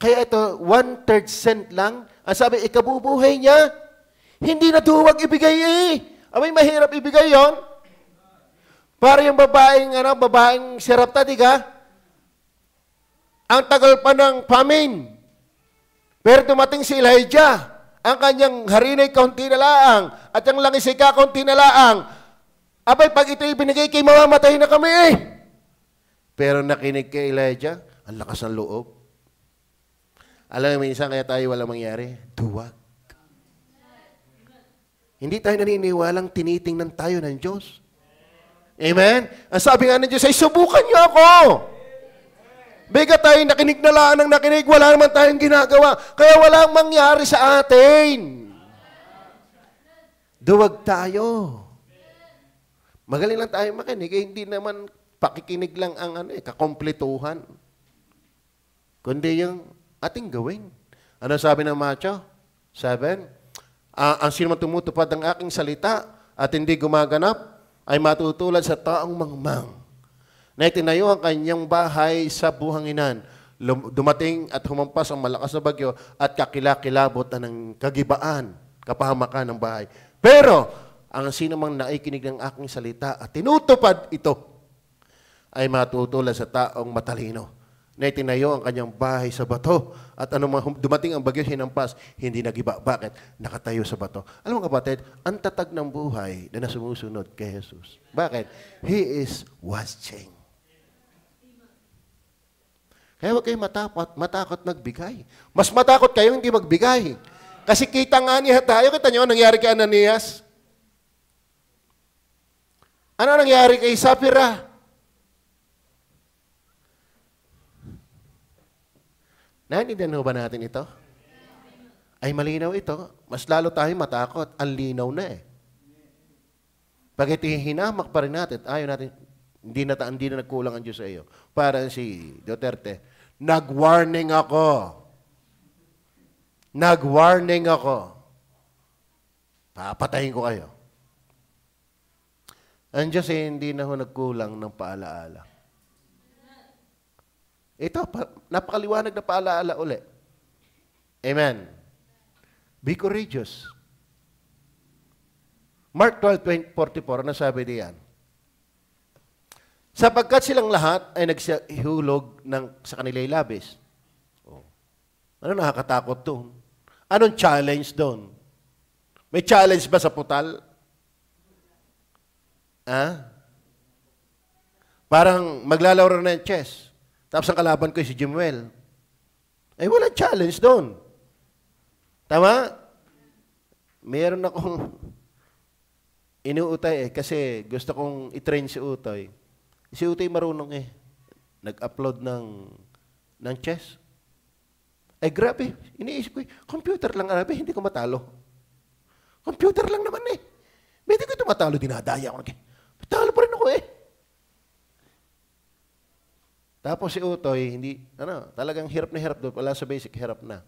Kaya ito, 1/3 cent lang. Ang sabi, ikabubuhay niya, hindi na duwag ibigay eh. Abay, mahirap ibigay yon. Para yung babaeng Sarepta, di ka? Ang tagal pa ng famine. Pero dumating si Elijah. Ang kanyang harinay kaunti na laang. At ang langis ay kakunti na laang. Abay, pag ito ibinigay kay mamamatay na kami eh. Pero nakinig kay Elijah, ang lakas ng loob. Alam mo, minsan kaya tayo walang mangyari? Duwag. Hindi tayo naniniwalang tinitingnan tayo ng Diyos. Amen? Ang sabi nga ng Diyos ay, subukan niyo ako. Bega tayo nakinig na lang ng nakinig, wala naman tayong ginagawa. Kaya walang mangyari sa atin. Duwag tayo. Magaling lang tayo makinig, eh, hindi naman pakikinig lang ang kakompletuhan. Kundi yung ating gawin. Ano sabi ng Matthew 7? Ang sino man tumutupad ng aking salita at hindi gumaganap, ay matutulad sa taong mangmang na itinayo ang kanyang bahay sa buhanginan. Dumating at humampas ang malakas na bagyo at kakilakilabot na ng kagibaan, kapahamakan ng bahay. Pero, ang sino mang naikinig ng aking salita at tinutupad ito, ay matutulad sa taong matalino na itinayo ang kanyang bahay sa bato at anumang dumating ang bagyo hinampas, hindi nagiba. Bakit? Nakatayo sa bato. Alam mo kapatid, ang tatag ng buhay na nasumusunod kay Jesus. Bakit? He is watching. Kaya huwag kayo matakot magbigay. Mas matakot kayo hindi magbigay. Kasi kita nga niya tayo. Kita niyo, nangyari kay Ananias? Ano nangyari kay Sapphira? Naintindihan ba natin ito? Ay malinaw ito. Mas lalo tayo matakot. Ang linaw na eh. Pag itihinamak pa rin natin, ayaw natin, hindi na nagkulang ang Diyos sa iyo. Parang si Duterte, nag-warning ako. Nag-warning ako. Papatayin ko kayo. Ang Diyos eh, hindi na ho nagkulang ng paalaala. Ito, napakaliwanag na paalaala uli. Amen. Be courageous. Mark 12:44, nasabi diyan. Sapagkat silang lahat ay nagsihulog sa kanila'y labis. Oh. Ano nakakatakot doon? Anong challenge doon? May challenge ba sa putal? Parang maglalaro na ng chess. Tapos ang kalaban ko si Jimuel. Eh, walang challenge doon. Tama? Meron akong inuutay kasi gusto kong i-train si Utoy. Si Utoy marunong eh. Nag-upload ng chess. Eh, grabe. Iniisip ko, computer lang, grabe, hindi ko matalo. Computer lang naman eh. Hindi ko ito matalo, dinadaya ko. Matalo pa rin ako eh. Tapos si Utoy, talagang hirap na hirap doon. Wala sa basic, hirap na.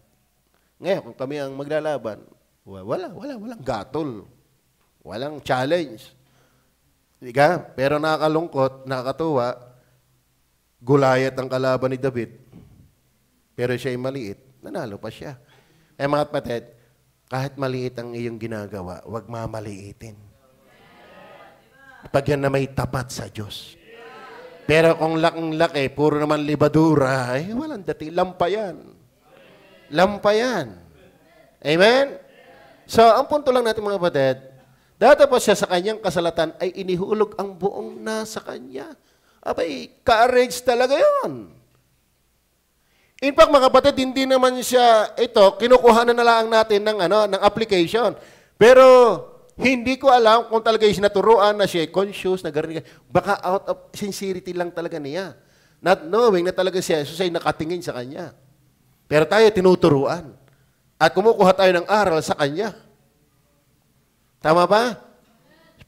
Ngayon, kung kami ang maglalaban, walang gatol. Walang challenge. Diga? Pero nakakalungkot, nakakatuwa, Gulayat ang kalaban ni David. Pero siya ay maliit, nanalo pa siya. Mga kapatid, kahit maliit ang iyong ginagawa, huwag mamaliitin. Pag yan na may tapat sa Diyos. Pero kung laking-laki, puro naman libadura, ay walang dati. Lampayan. Lampayan. Amen? So, ang punto lang natin mga kapatid, datapos siya sa kanyang kasalatan ay inihulog ang buong nasa kanya. Abay, courage talaga yun. In fact, mga kapatid, hindi naman siya, kinukuha na lang natin ng application. Pero, hindi ko alam kung talaga yung sinaturuan na siya conscious, nagarinig. Baka out of sincerity lang talaga niya. Not knowing na talaga siya, Jesus ay nakatingin sa kanya. Pero tayo tinuturuan. At kumukuha tayo ng aral sa kanya. Tama ba?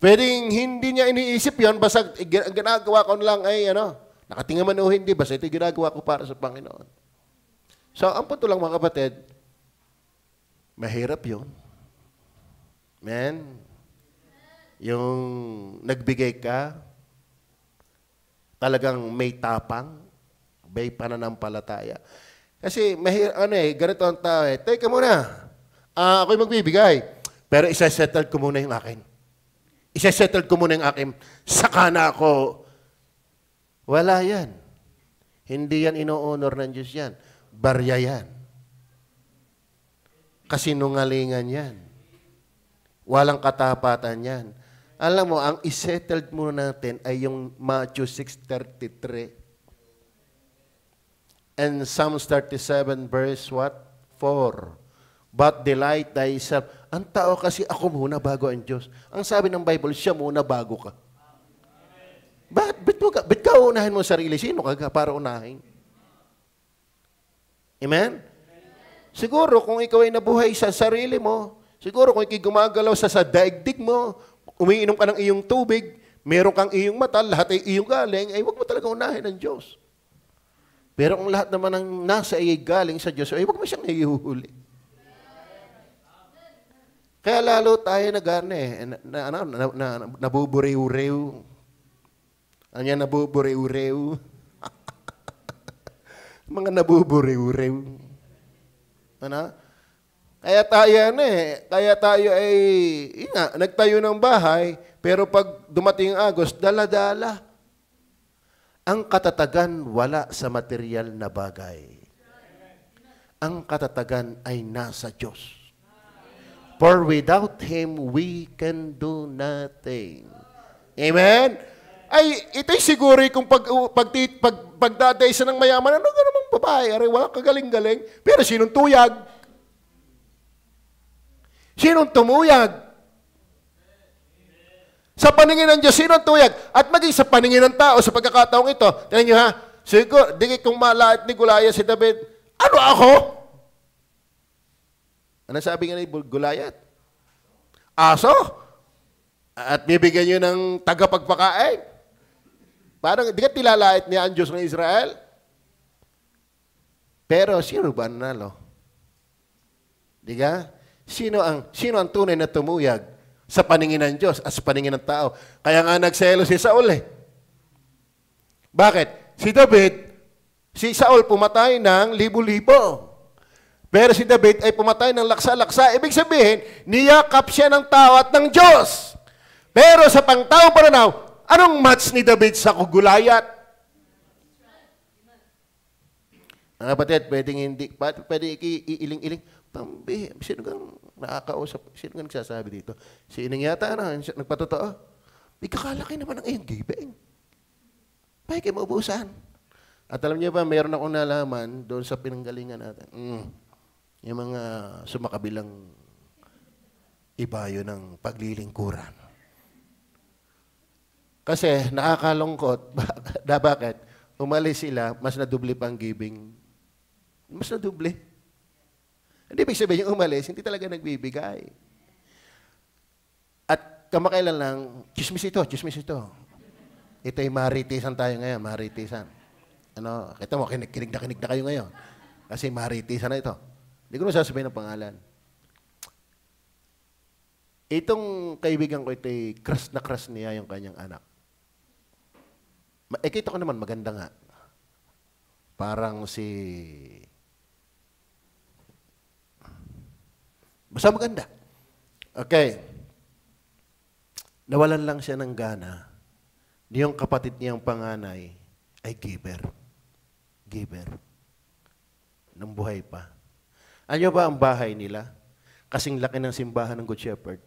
Pwedeng hindi niya iniisip yon, basta ang ginagawa ko lang ay, nakatingin man o hindi, basta ito ginagawa ko para sa Panginoon. So, ang punto lang mga kapatid, Mahirap yun. Man, yung nagbigay ka, talagang may tapang, may pananampalataya. Kasi ganito ang tao eh. Teka muna, ako'y magbibigay, pero isa-settle ko muna yung akin. Isa-settle ko muna yung akin, saka na ako. Wala yan. Hindi yan ino-honor ng Diyos yan. Barya yan. Kasinungalingan yan. Walang katapatan yan. Alam mo, ang isettled muna natin ay yung Matthew 6:33. And Psalms 37 verse what? 4. But delight thyself. Ang tao kasi ako muna bago ang Diyos. Ang sabi ng Bible, siya muna bago ka. Ba't ka unahin mo sarili? Sino ka para unahin? Amen? Siguro kung ikaw ay nabuhay sa sarili mo, siguro kung ikay gumagalaw sa daigdig mo, umiinom ka ng iyong tubig, meron kang iyong mata, lahat ay iyong galing, ay huwag mo talaga unahin ng Diyos. Pero kung lahat naman ng nasa ay galing sa Diyos, ay huwag mo siyang ihuhuli. Kaya lalo tayo nabuburiw-rew. Ano yan, nabuburiw-rew? Mga nabuburiw-rew. Ano? Kaya tayo ay, nagtayo ng bahay, pero pag dumating ang Agos, dala-dala. Ang katatagan wala sa material na bagay. Ang katatagan ay nasa Diyos. For without Him, we can do nothing. Amen? Ay, ito'y siguro kung pagdadaysa ng mayaman, ano ka namang babae? Aray, walang kagaling-galing. Pero sinong tuyag? Sinong tumuyag? Sa paningin ng Diyos, sinong tuyag? At maging sa paningin ng tao, sa pagkakataong ito, tingnan nyo ha, siguro, kung malait ni Goliath si David, ano ako? Ano sabi nga ni Goliath? Aso? At bibigyan nyo ng tagapagpakain? Parang, di ka tilalait niya ang Diyos ng Israel? Pero, sino ba nanalo? Di ka? Sino ang tunay na tumuyag sa paningin ng Diyos at sa paningin ng tao? Kaya nga nagselo si Saul eh. Bakit? Si Saul pumatay ng libo-libo. Pero si David ay pumatay ng laksa-laksa. Ibig sabihin, niyakap siya ng tao at ng Diyos. Pero sa pangtaong pananaw, anong match ni David sa Goliath? Mga kapatid, pwede iiling-iling. Sino kang nakakausap? Sino kang nagsasabi dito? Si Ineng yata nagpatotoo. May kakalaki naman ang iyong giving. Pahay kayo maubusan. At alam niyo ba, mayroon akong nalaman doon sa pinanggalingan natin. Yung mga sumakabilang ibayo ng paglilingkuran. Kasi nakakalungkot. Bakit? Umalis sila, mas naduble pang giving. Mas naduble. Hindi ibig sabihin yung umalis, hindi talaga nagbibigay. At kamakailan lang, chismis ito. Ito'y maritisan tayo ngayon, maritisan. Kita mo, kinig na kayo ngayon. Kasi maritisan na ito. Hindi ko na sasabihin ng pangalan. Itong kaibigan ko, ito'y crush niya yung kanyang anak. Kita ko naman, maganda nga. Parang basta maganda. Okay. Nawalan lang siya ng gana. Yung kapatid niyang panganay ay giver. Nang buhay pa. Ano ba ang bahay nila? Kasing laki ng simbahan ng Good Shepherd.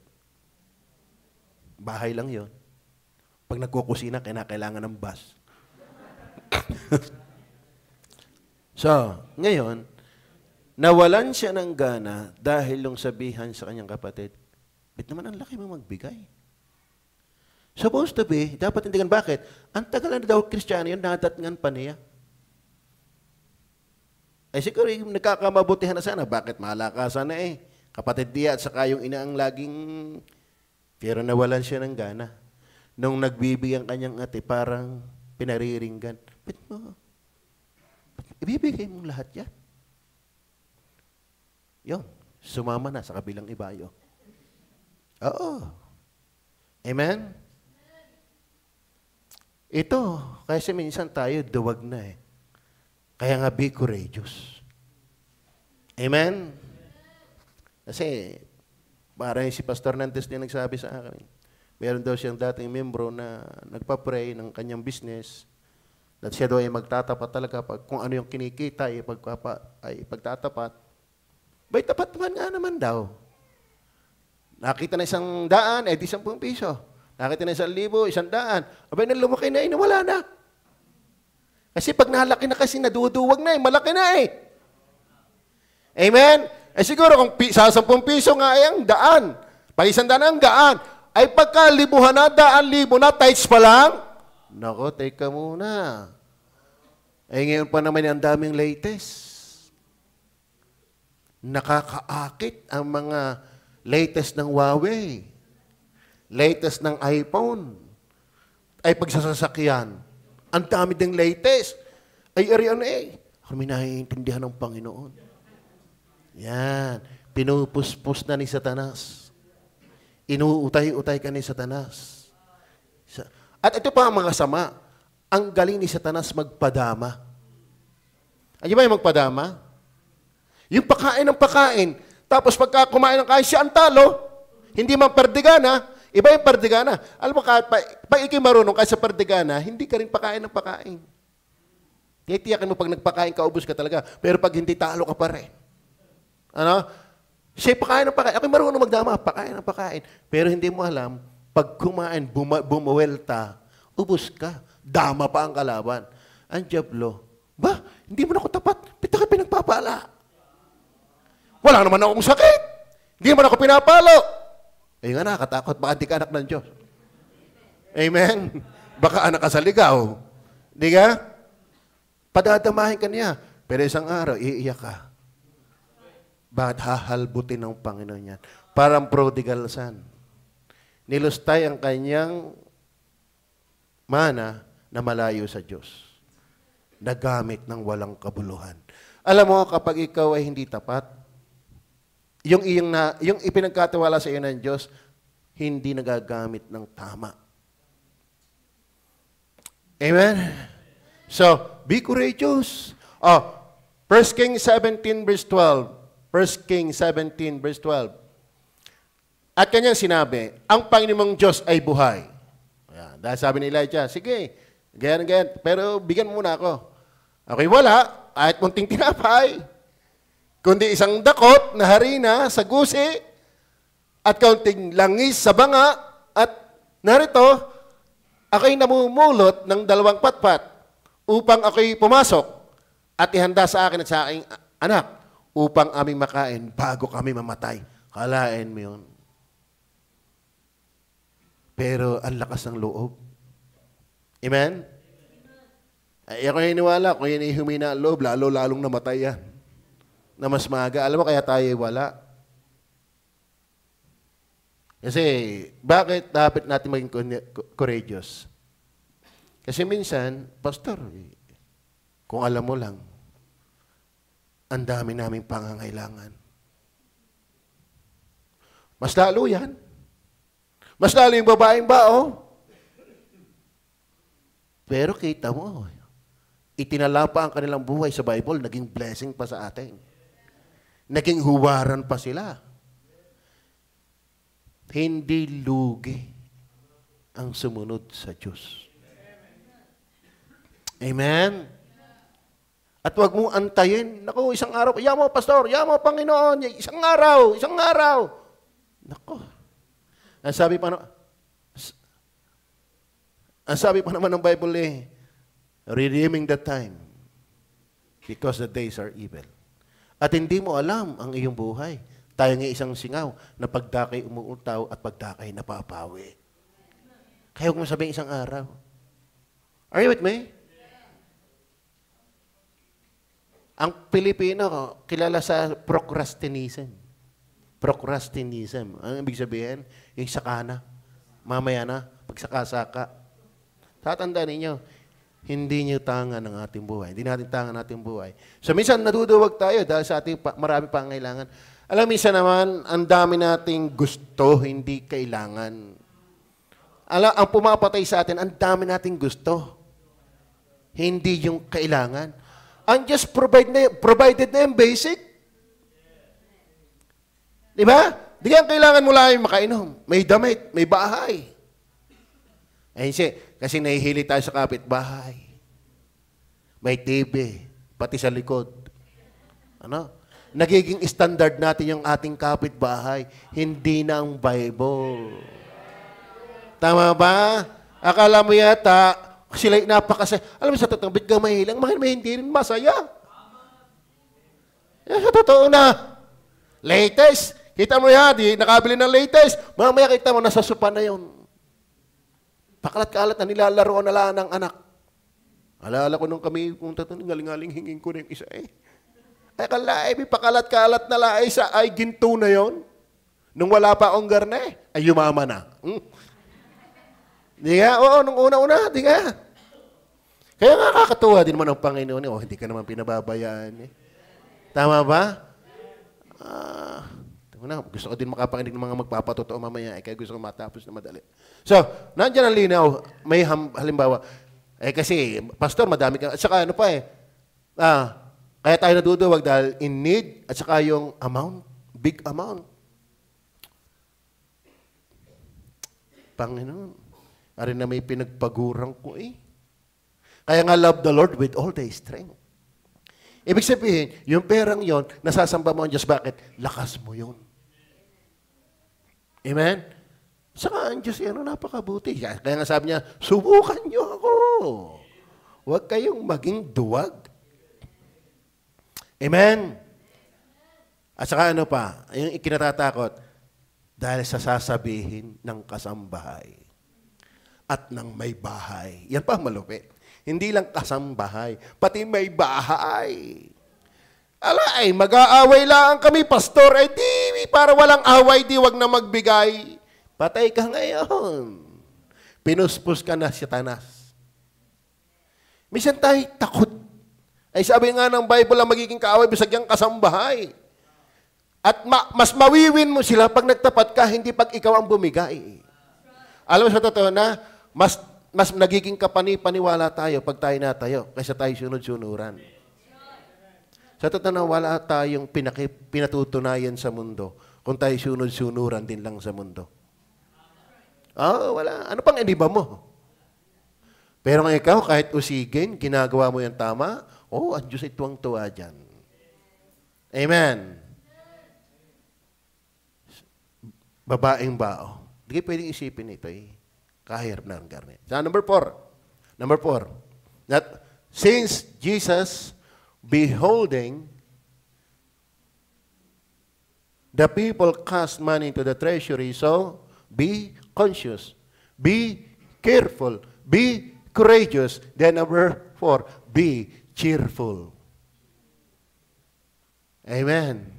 Bahay lang yon. Pag nagkukusina, kailangan ng bus. So, ngayon, nawalan siya ng gana dahil yung sabihan sa kanyang kapatid, ba't naman ang laki mo magbigay? Supposed to be, dapat hindi ganun. Bakit? Ang tagal na daw Kristiyano yun, nadatngan pa niya. Ay siguro yung nagkakamabutihan na sana. Bakit? Malakasan na eh. Kapatid niya at saka yung ina ang laging, pero nawalan siya ng gana. Nung nagbibigyan kanyang ate, parang pinariringgan. Ba't mo? Ibibigay mong lahat yan? Yun. Sumama na sa kabilang ibayo. Oo. Amen? Ito, kasi minsan tayo duwag na eh. Kaya nga be courageous. Amen? Kasi, parang si Pastor Nantes din nagsabi sa akin, meron daw siyang dating membro na nagpa-pray ng kanyang business, at siya daw ay magtatapat talaga pag kung ano yung kinikita ay pagtatapat. Bay, tapat naman daw. Nakita na 100, di 10 piso. Nakita na 1,000, 100. Abay, nang lumaki na, nawala na. Kasi pag nalaki na kasi, naduduwag na malaki na Amen? Siguro kung sa 10 piso nga ay ang daan, pag 100 ang daan, ay pagka libuhan na, 100,000 na, tights pa lang. Nako, teka muna. Ngayon pa naman ang daming latest. Nakakaakit ang mga latest ng Huawei, latest ng iPhone, ay pagsasasakyan. Ang dami ding latest. Ay, kami naiintindihan ng Panginoon. Yan. Pinupuspos na ni Satanas. Inuutay-utay ka ni Satanas. At ito pa ang mga sama. Ang galing ni Satanas magpadama. Ano ba yung magpadama? Yung pakain ng pakain. Tapos pagka kumain ng kain, siya ang talo. Hindi man perdigana. Iba yung perdigana. Alam mo, pag ikay marunong ka sa perdigana, hindi ka rin pakain ng pakain. Titiyakin mo pag nagpakain ka, ubus ka talaga. Pero pag hindi, talo ka pa rin. Ano? Siya pakain ng pakain. Ako'y marunong magdama, pakain ng pakain. Pero hindi mo alam, pag kumain, bumuwelta, ubus ka. Dama pa ang kalaban. Ang diablo, ba, hindi mo na ako tapat. Pita ka pinagpapala. Wala naman akong sakit. Hindi naman ako pinapalo. Ayun nga, nakatakot. Baka di ka anak ng Diyos. Amen? Baka anak ka sa ligaw. Di ka? Padadamahin ka niya. Pero isang araw, iiyak ka. Bakit hahalbutin ng Panginoon yan? Parang prodigal son. Nilustay ang kanyang mana na malayo sa Diyos. Nagamit ng walang kabuluhan. Alam mo, kapag ikaw ay hindi tapat, yung ipinagkatiwala sa iyo ng Diyos, hindi nagagamit ng tama. Amen? So, be courageous. 1 Kings 17 verse 12. 1 Kings 17 verse 12. At kanyang sinabi, ang Panginoong Diyos ay buhay. Ayan, dahil sabi ni Elijah, sige, ganyan. Pero bigyan mo muna ako. Okay, wala. Kahit munting tinapay. Kundi isang dakot na harina sa gusi at kaunting langis sa banga at narito, ako'y namumulot ng 2 patpat upang ako'y pumasok at ihanda sa akin at sa aking anak upang aming makain bago kami mamatay. Kalain mo yun. Pero ang lakas ng loob. Amen? Ay, ako iniwala, kung yun humina ang loob, lalong namatay yan. Na mas maaga. Alam mo, kaya tayo wala. Kasi, bakit dapat natin maging courageous? Kasi minsan, Pastor, kung alam mo lang, ang dami naming pangangailangan. Mas lalo yan. Mas lalo yung babaeng bao. Pero kita mo, itinala pa ang kanilang buhay sa Bible, naging blessing pa sa atin. Naging huwaran pa sila. Hindi lugi ang sumunod sa Diyos. Amen? At huwag mo antayin. Naku, isang araw, yamo, Pastor, yamo, Panginoon, isang araw. Naku. Ang sabi pa naman ng Bible redeeming the time because the days are evil. At hindi mo alam ang iyong buhay. Tayo ng isang singaw na pagdakay umuutaw at pagdakay napapawi. Kaya huwag mo sabihin isang araw. Are you with me? Ang Pilipino, kilala sa procrastinism. Procrastinism. Ang ibig sabihin, yung sakana. Mamaya na, pagsakasaka. Tatandaan ninyo, hindi nyo tangan ang ating buhay. Hindi natin tangan ang ating buhay. So, minsan naduduwag tayo dahil sa ating marami pang kailangan. Alam, minsan naman, ang dami nating gusto, hindi kailangan. Alam, ang pumapatay sa atin, ang dami nating gusto. Hindi yung kailangan. Ang just provided na yung basic. Di ba? Di kaya kailangan mo lang yung makainom. May damit, may bahay. Kasi nahihili tayo sa kapitbahay. May TV, pati sa likod. Ano? Nagiging standard natin yung ating kapitbahay, hindi na ang Bible. Tama ba? Akala mo yata, sila'y napakasaya. Alam mo sa totoo, bit ka mahilang, hindi rin masaya. Sa totoo na. Latest. Kita mo yan, nakabili ng latest. Mamaya kita mo, nasa sopa na yun. Pakalat-kalat na nilalaro na lang ng anak. Alala ko nung kami, kung tatanong, galing-galing hingin ko rin isa eh. Ay kalay, may pakalat-kalat na laay sa ay ginto na yon. Nung wala pa akong garne, ay yumama na. Di nga? Oo, nung una-una, di nga? Kaya nga kakatuwa din naman ang Panginoon. Hindi ka naman pinababayaan. Eh. Tama ba? Gusto ko din makapakinig ng mga magpapatotoo mamaya. Kaya gusto ko matapos na madali. So, nandiyan ang linaw. May halimbawa. Kasi, pastor, madami ka. At saka ano pa kaya tayo naduduwag dahil in need at saka yung amount, big amount. Panginoon, arin na may pinagpagurang ko eh. Kaya nga love the Lord with all thy strength. Ibig sabihin, yung perang yon, nasasamba mo ang Diyos. Bakit? Lakas mo yun. Amen? Saka ang Diyos, napakabuti. Kaya nga sabi niya, subukan niyo ako. Huwag kayong maging duwag. Amen? At saka ano pa, yung ikinatatakot, dahil sa sasabihin ng kasambahay at ng may bahay. Yan pa malupit. Hindi lang kasambahay, pati may bahay. Ala, mag-aaway lang kami, pastor. Di, para walang away, di wag na magbigay. Patay ka ngayon. Pinuspos ka na si Tanas. Minsan tayo takot. Ay sabi nga ng Bible ang magiging kaaway, bisagyang kasambahay. At mas mawiwin mo sila pag nagtapat ka, hindi pag ikaw ang bumigay. Alam mo sa totoo na, mas nagiging kapani-paniwala tayo pag tayo natayo, kaysa tayo sunod-sunuran. Sa totoo na, wala tayong pinatutunayan sa mundo kung tayo sunod-sunuran din lang sa mundo. Wala. Ano pang iniba mo? Pero kung ikaw, kahit usigin, ginagawa mo yung tama, ang Diyos ay tuwang-tuwa dyan. Amen. Babaeng bao. Hindi kayo pwedeng isipin ito eh. Kahirap na ang garne. So, number 4. That since Jesus beholding the people cast money into the treasury, so be conscious, be careful, be courageous. Then number 4, be cheerful. Amen.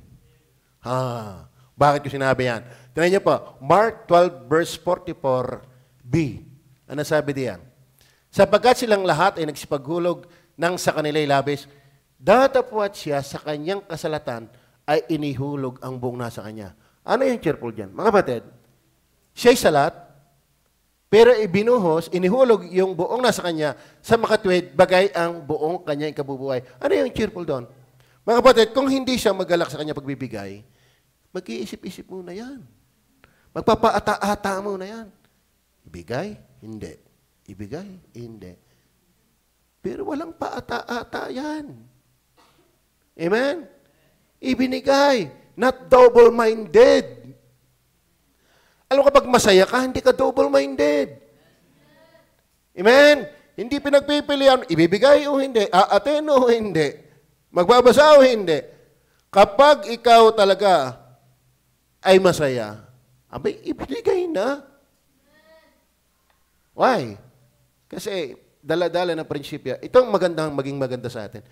Bakit ko sinabi yan? Tignan niyo po, Mark 12 verse 44b. Ano sabi diyan? Sapagkat silang lahat ay nagsipaghulog ng sa kanila'y labis, datapwat siya sa kanyang kasalatan ay inihulog ang buong nasa kanya. Ano yung cheerful diyan? Mga batid, siya'y salat, pero ibinuhos, inihulog yung buong nasa kanya sa makatwid, bagay ang buong kanyang kabubuhay. Ano yung cheerful doon? Mga kapatid, kung hindi siya magalak sa kanya pagbibigay, mag-iisip-isip muna yan. Magpapaata-ata muna yan. Ibigay? Hindi. Ibigay? Hindi. Pero walang paata-ata yan. Amen? Ibinigay. Not double-minded. Alam mo kapag masaya ka, hindi ka double-minded. Amen? Hindi pinagpipilian, ibibigay o hindi, aaten o hindi, magbabasa o hindi. Kapag ikaw talaga ay masaya, abay, ibigay na. Why? Kasi dala-dala ng prinsipyo, itong maging maganda sa atin.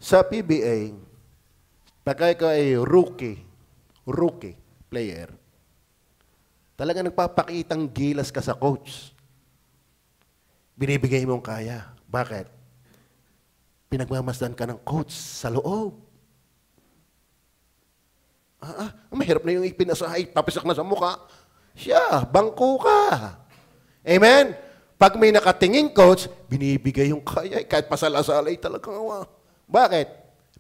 Sa PBA, pagka ikaw ay rookie player, talaga nagpapakitang gilas ka sa coach. Binibigay mong kaya. Bakit? pinagmamasdan ka ng coach sa loob. Mahirap na yung ipinasahay, papisak na sa mukha. Siya, bangko ka. Amen? Pag may nakatingin coach, binibigay yung kaya. Kahit pasalas-alay talagang awa. Bakit?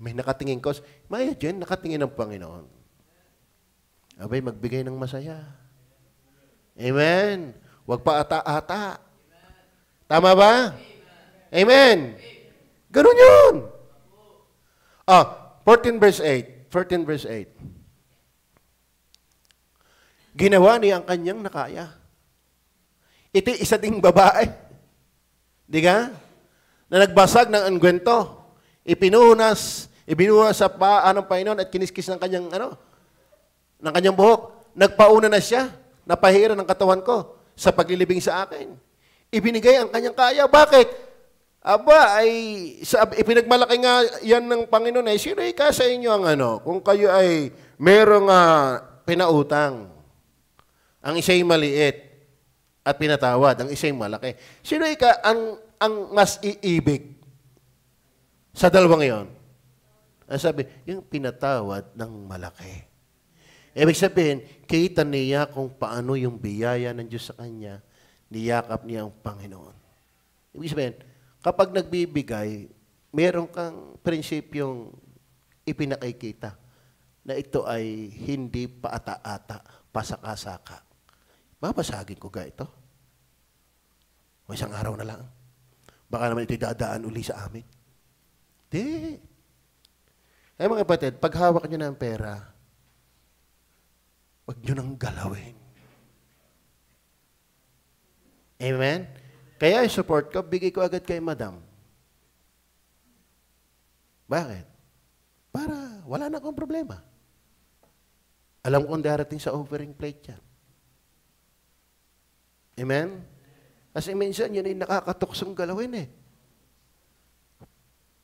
May nakatingin coach. Maya dyan, nakatingin ng Panginoon. Abay, magbigay ng masaya. Amen? Huwag pa ata-ata. Tama ba? Amen? Ganun yun. 14 verse 8. 14 verse 8. Ginawa niya ang kanyang nakaya. Ito isa ding babae. Di ka? Na nagbasag ng anggwento. Ibinuhas sa paa ng Panginoon at kiniskis ng kanyang, ng kanyang buhok. Nagpauna na siya. Napahira ng katawan ko sa paglilibing sa akin. Ibinigay ang kanyang kaya. Bakit? Ipinagmalaki nga yan ng Panginoon. Sino ka sa inyo ang kung kayo ay merong pinautang. Ang isa'y maliit at pinatawad. Ang isa'y malaki. Sino ka ang mas iibig sa dalawang iyon? Ang sabi, yung pinatawad ng malaki. Ibig sabihin, kita niya kung paano yung biyaya ng Diyos sa kanya, niyakap niya ang Panginoon. Ibig sabihin, kapag nagbibigay, meron kang prinsipyong ipinakikita na ito ay hindi paata-ata, pasaka-saka. Babasagin ko ga ito. O isang araw na lang. Baka naman ito'y dadaan uli sa amin. Di. Ay mga kapatid, pag hawak nyo ng pera, huwag nyo nang galawin. Amen? Kaya yung support ko, bigay ko agad kay madam. Bakit? Para wala na akong problema. Alam kong darating sa offering plate yan. Amen? Kasi minsan, yun ay nakakatuksong galawin eh.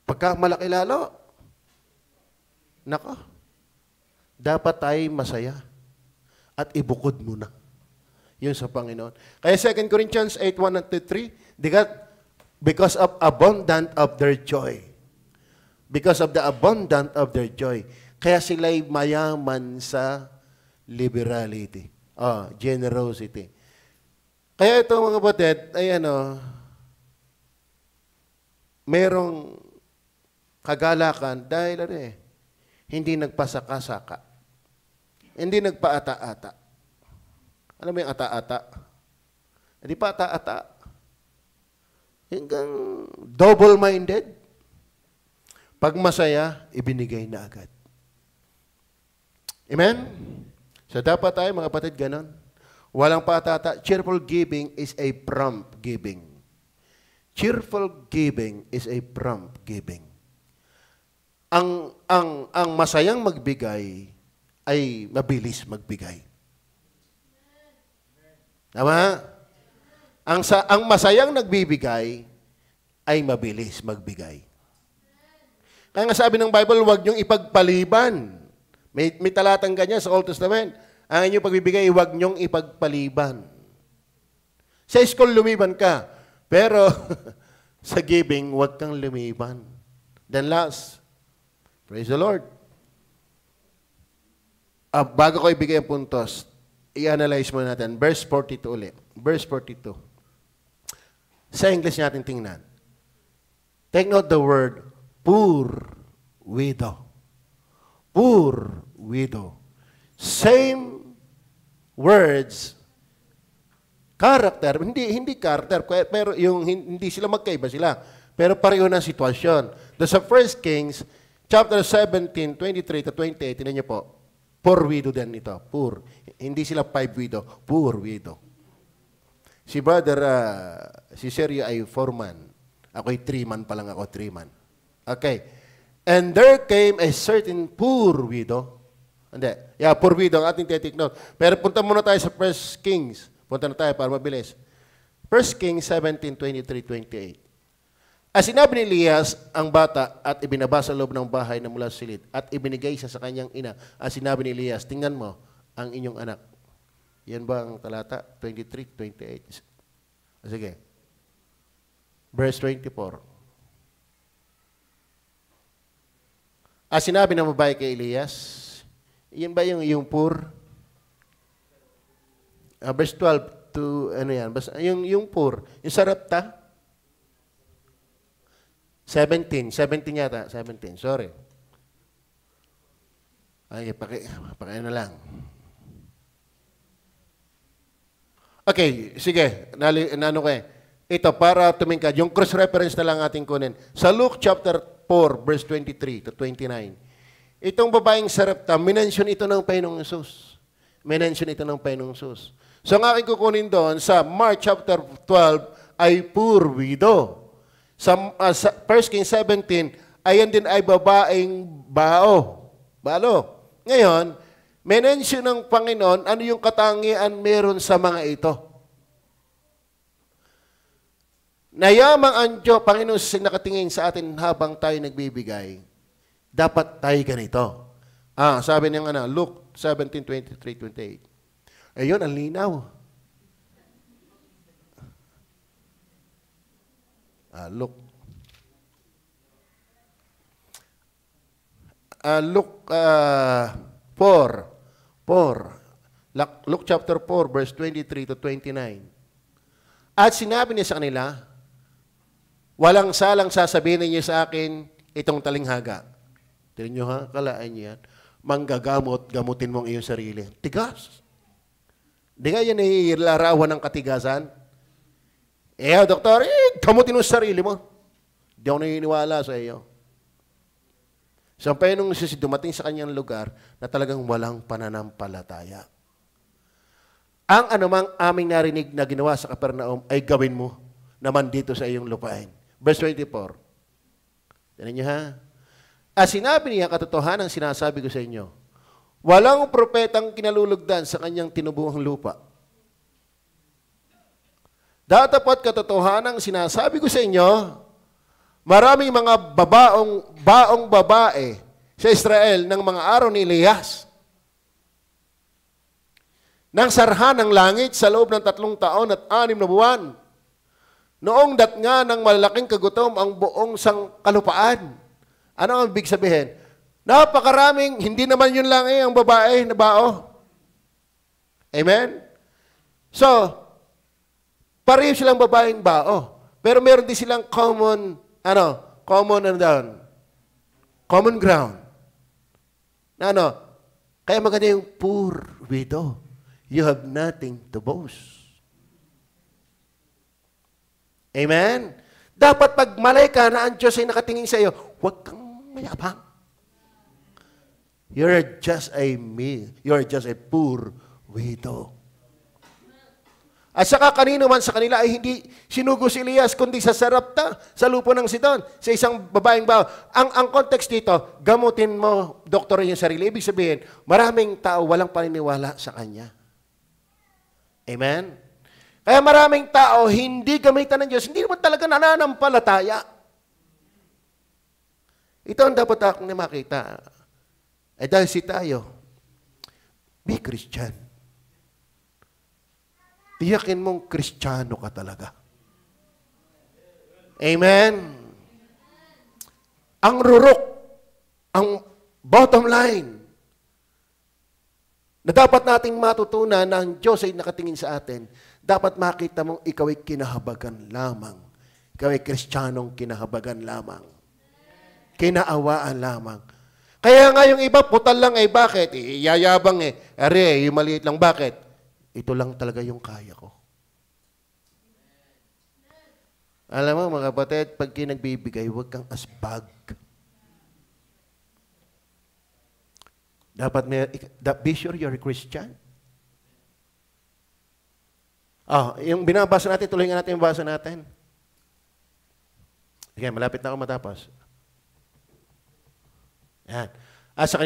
Pagka malaki lalo, nako, dapat tayo masaya at ibukod mo na. Yun sa Panginoon. Kaya 2 Corinthians 8:1 and 3, because of abundant of their joy. Because of the abundant of their joy. Kaya sila'y mayaman sa liberality. Generosity. Kaya ito mga kapatid, ay merong kagalakan dahil hindi nagpasaka-saka. Hindi nagpaata-ata. Alam mo yung ata-ata? Hindi pa ata-ata. Hanggang double-minded. Pag masaya, ibinigay na agad. Amen? So dapat tayo mga kapatid ganon. Walang patata. Cheerful giving is a prompt giving. Cheerful giving is a prompt giving. Ang masayang magbigay ay mabilis magbigay. Tama? Ang masayang nagbibigay ay mabilis magbigay. Kaya nga sabi ng Bible, huwag niyong ipagpaliban. May talatang ganyan sa Old Testament. Ang inyong pagbibigay, huwag niyong ipagpaliban. Sa school, lumiban ka. Pero sa giving, huwag kang lumiban. Then last, praise the Lord. Bago ko ibigay ang puntos, i-analyze muna natin. Verse 42 ulit. Verse 42. Sa English natin tingnan. Take note the word, poor widow. Poor widow. Same words, character, hindi character, pero yung hindi sila magkaiba sila, pero pareho ng sitwasyon. Sa 1 Kings, chapter 17, 23 to 28, tinan niyo po, poor widow din ito, poor. Hindi sila 5 widow, poor widow. Si brother, si Sergio ay 4-man. Ako'y 3-man pa lang ako, 3-man. Okay. And there came a certain poor widow. Hindi. Yeah, poor widow ang ating take note. Pero punta muna tayo sa 1 Kings. Punta na tayo para mabilis. 1 Kings 17, 23, 28. As sinabi ni Elias ang bata at ibinaba sa loob ng bahay na mula sa silid at ibinigay siya sa kanyang ina. As sinabi ni Elias, tingnan mo ang inyong anak. Yan ba ang talata? 23, 28. Sige. Verse 24. Sinabi ng babae kay Elias, yan ba yung poor? Verse 12 to, ano yan? Basta, yung poor. Yung Sarepta? 17 yata. 17, sorry. Ay, paki na lang. Okay, sige. Nano ko Ito, para tumingkad. Yung cross-reference na lang ating kunin. Sa Luke chapter 4, verse 23 to 29. Itong babaeng Sarepta, minention ito ng Panginoong Hesus. Minention ito ng Panginoong Hesus. So, ang aking kukunin doon, sa Mark chapter 12, ay poor widow. Sa 1 Kings 17, ayan din ay babaeng balo. Ngayon, minention ng Panginoon, ano yung katangian meron sa mga ito? Nayamang ang Diyos, Panginoon, nakatingin sa atin habang tayo nagbibigay, dapat tayo ganito. Sabi niya Luke 17:23-28. Ayun, ang linaw. Luke 4. Luke chapter 4, verse 23 to 29. At sinabi niya sa kanila, walang salang sasabihin niyo sa akin itong talinghaga. Tignan niyo kalaan niyo yan. Gamutin mo ang iyong sarili. Tigas. Di nga yan larawan ng katigasan? Doktor, gamutin mo sa sarili mo. Di ako naniniwala sa iyo. So, ang Panginoong Hesus dumating sa kanyang lugar na talagang walang pananampalataya. Ang anumang aming narinig na ginawa sa Capernaum ay gawin mo naman dito sa iyong lupain. Verse 24. Tignan niyo sinabi niya, katotohanan sinasabi ko sa inyo, walang propetang kinalulugdan sa kanyang tinubuhang lupa. Datapat katotohanan sinasabi ko sa inyo, maraming mga baong babae sa Israel ng mga araw ni Elias. Nang sarhan ng langit sa loob ng 3 taon at 6 na buwan. Noong datnga ng malalaking kagutom ang buong sangkalupaan. Ano ang ibig sabihin? Napakaraming, hindi naman yun lang ang babae na bao. Amen? So, pareho silang babaeng bao. Pero meron din silang common ground. Kaya maganda yung poor widow. You have nothing to boast. Amen? Dapat pag malay ka na ang Diyos ay nakatingin sa iyo, huwag kang mayabang. You're just a poor widow. At saka kanino man sa kanila ay hindi sinugo si Elias, kundi sa Sarepta, sa lupo ng Sidon, sa isang babaeng bao. Ang context dito, gamutin mo, doktor, yung sarili. Ibig sabihin, maraming tao walang paniniwala sa kanya. Amen? Kaya maraming tao, hindi gamitan ng Diyos, hindi naman talaga nananampalataya. Ito ang dapat akong makita. Dahil tayo, be Christian. Tiyakin mong Kristiyano ka talaga. Amen? Ang rurok, ang bottom line, na dapat nating matutunan na ang Diyos ay nakatingin sa atin, dapat makita mong ikaw ay kinahabagan lamang. Ikaw ay Kristiyanong kinahabagan lamang. Kinaawaan lamang. Kaya nga yung iba, putal lang bakit? Yayabang yung maliit lang, bakit? Ito lang talaga yung kaya ko. Alam mo, mga kapatid, pag kinagbibigay, huwag kang asbag. Be sure you're a Christian. Yung binabasa natin, tuloy nga natin yung basa natin. Okay, malapit na ako matapos. Yan. Sa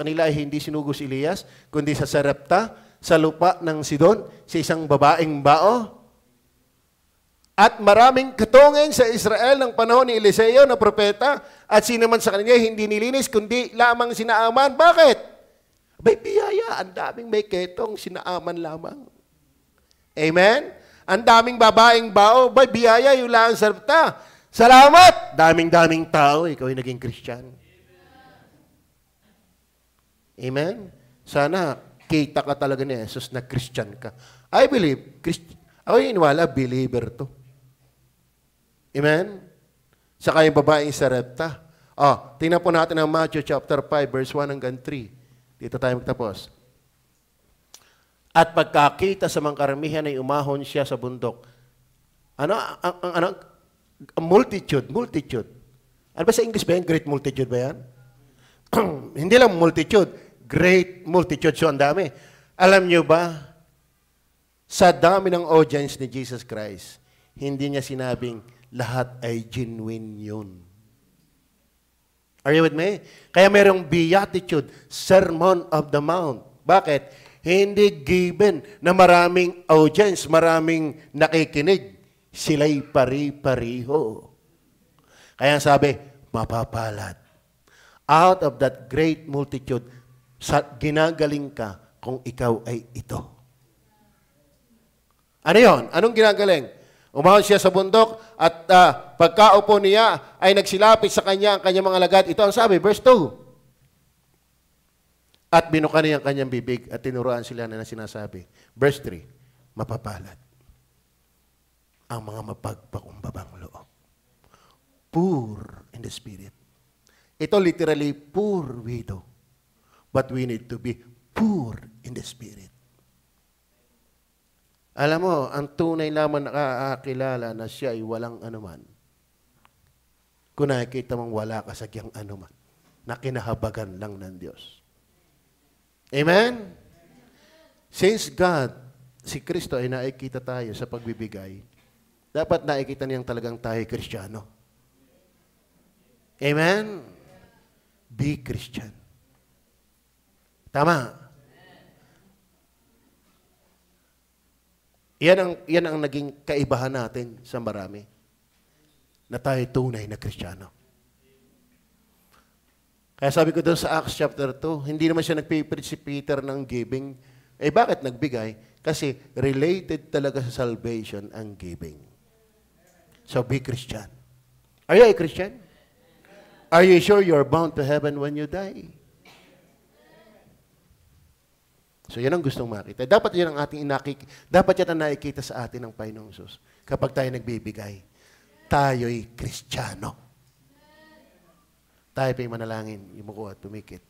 kanila ay hindi sinugo si Elias, kundi sa Sarepta, sa lupa ng Sidon, sa isang babaeng bao. At maraming katungin sa Israel ng panahon ni Eliseo na propeta, at sino man sa kanila hindi nilinis, kundi lamang sinaaman. Bakit? May biyaya, ang daming may ketong, sinaaman lamang. Amen? Ang daming babaeng bao, may biyaya, yung lang Sarepta. Salamat! Daming-daming tao, ikaw ay naging Christian. Amen? Sana kita ka talaga ni Jesus na Christian ka. I believe, ako yung iniwala, believer to. Amen? Saka yung babaeng Sarepta. Tingnan po natin ang Matthew chapter 5, verse 1 hanggang 3. Dito tayo magtapos. At pagkakita sa mga karamihan ay umahon siya sa bundok. Multitude. Ano ba sa English ba yan? Great multitude ba yan? Hindi lang multitude. Great multitude. So, ang dami. Alam nyo ba, sa dami ng audience ni Jesus Christ, hindi niya sinabing lahat ay genuine yun. Are you with me? Kaya merong beatitude, Sermon of the Mount. Bakit? Hindi given na maraming audience, maraming nakikinig. Sila'y pari-pariho. Kaya sabi, mapapalad. Out of that great multitude, ginagaling ka kung ikaw ay ito. Ano yon? Anong ginagaling? Umahon siya sa bundok at pagkaupo niya ay nagsilapit sa kanya ang kanyang mga alagad. Ito ang sabi, verse 2. At binuka niya ang kanyang bibig at tinuruan sila na sinasabi. Verse 3, mapapalad ang mga mapagpakumbabang loob. Poor in the spirit. Ito literally, poor widow. But we need to be poor in the spirit. Alam mo, ang tunay lamang nakakakilala na siya ay walang anuman. Kung nakikita mong wala ka sa kiyang anuman, na kinahabagan lang ng Diyos. Amen? Since God, si Kristo ay nakikita tayo sa pagbibigay, dapat nakikita niyang talagang tayo Kristiyano. Amen? Be Christian. Tama? Yan ang naging kaibahan natin sa marami. Na tayo tunay na Kristiyano. Kaya sabi ko doon sa Acts chapter 2, hindi naman siya nagpipreach si Peter ng giving. Bakit nagbigay? Kasi related talaga sa salvation ang giving. So be Christian. Are you a Christian? Are you sure you're bound to heaven when you die? So yan ang gustong makita. Dapat yan ang dapat yan ang nakikita sa atin ng Panginoong Hesus. Kapag tayo nagbibigay, tayo'y Kristiyano. Tayo pa'y manalangin, yumuko at tumikit.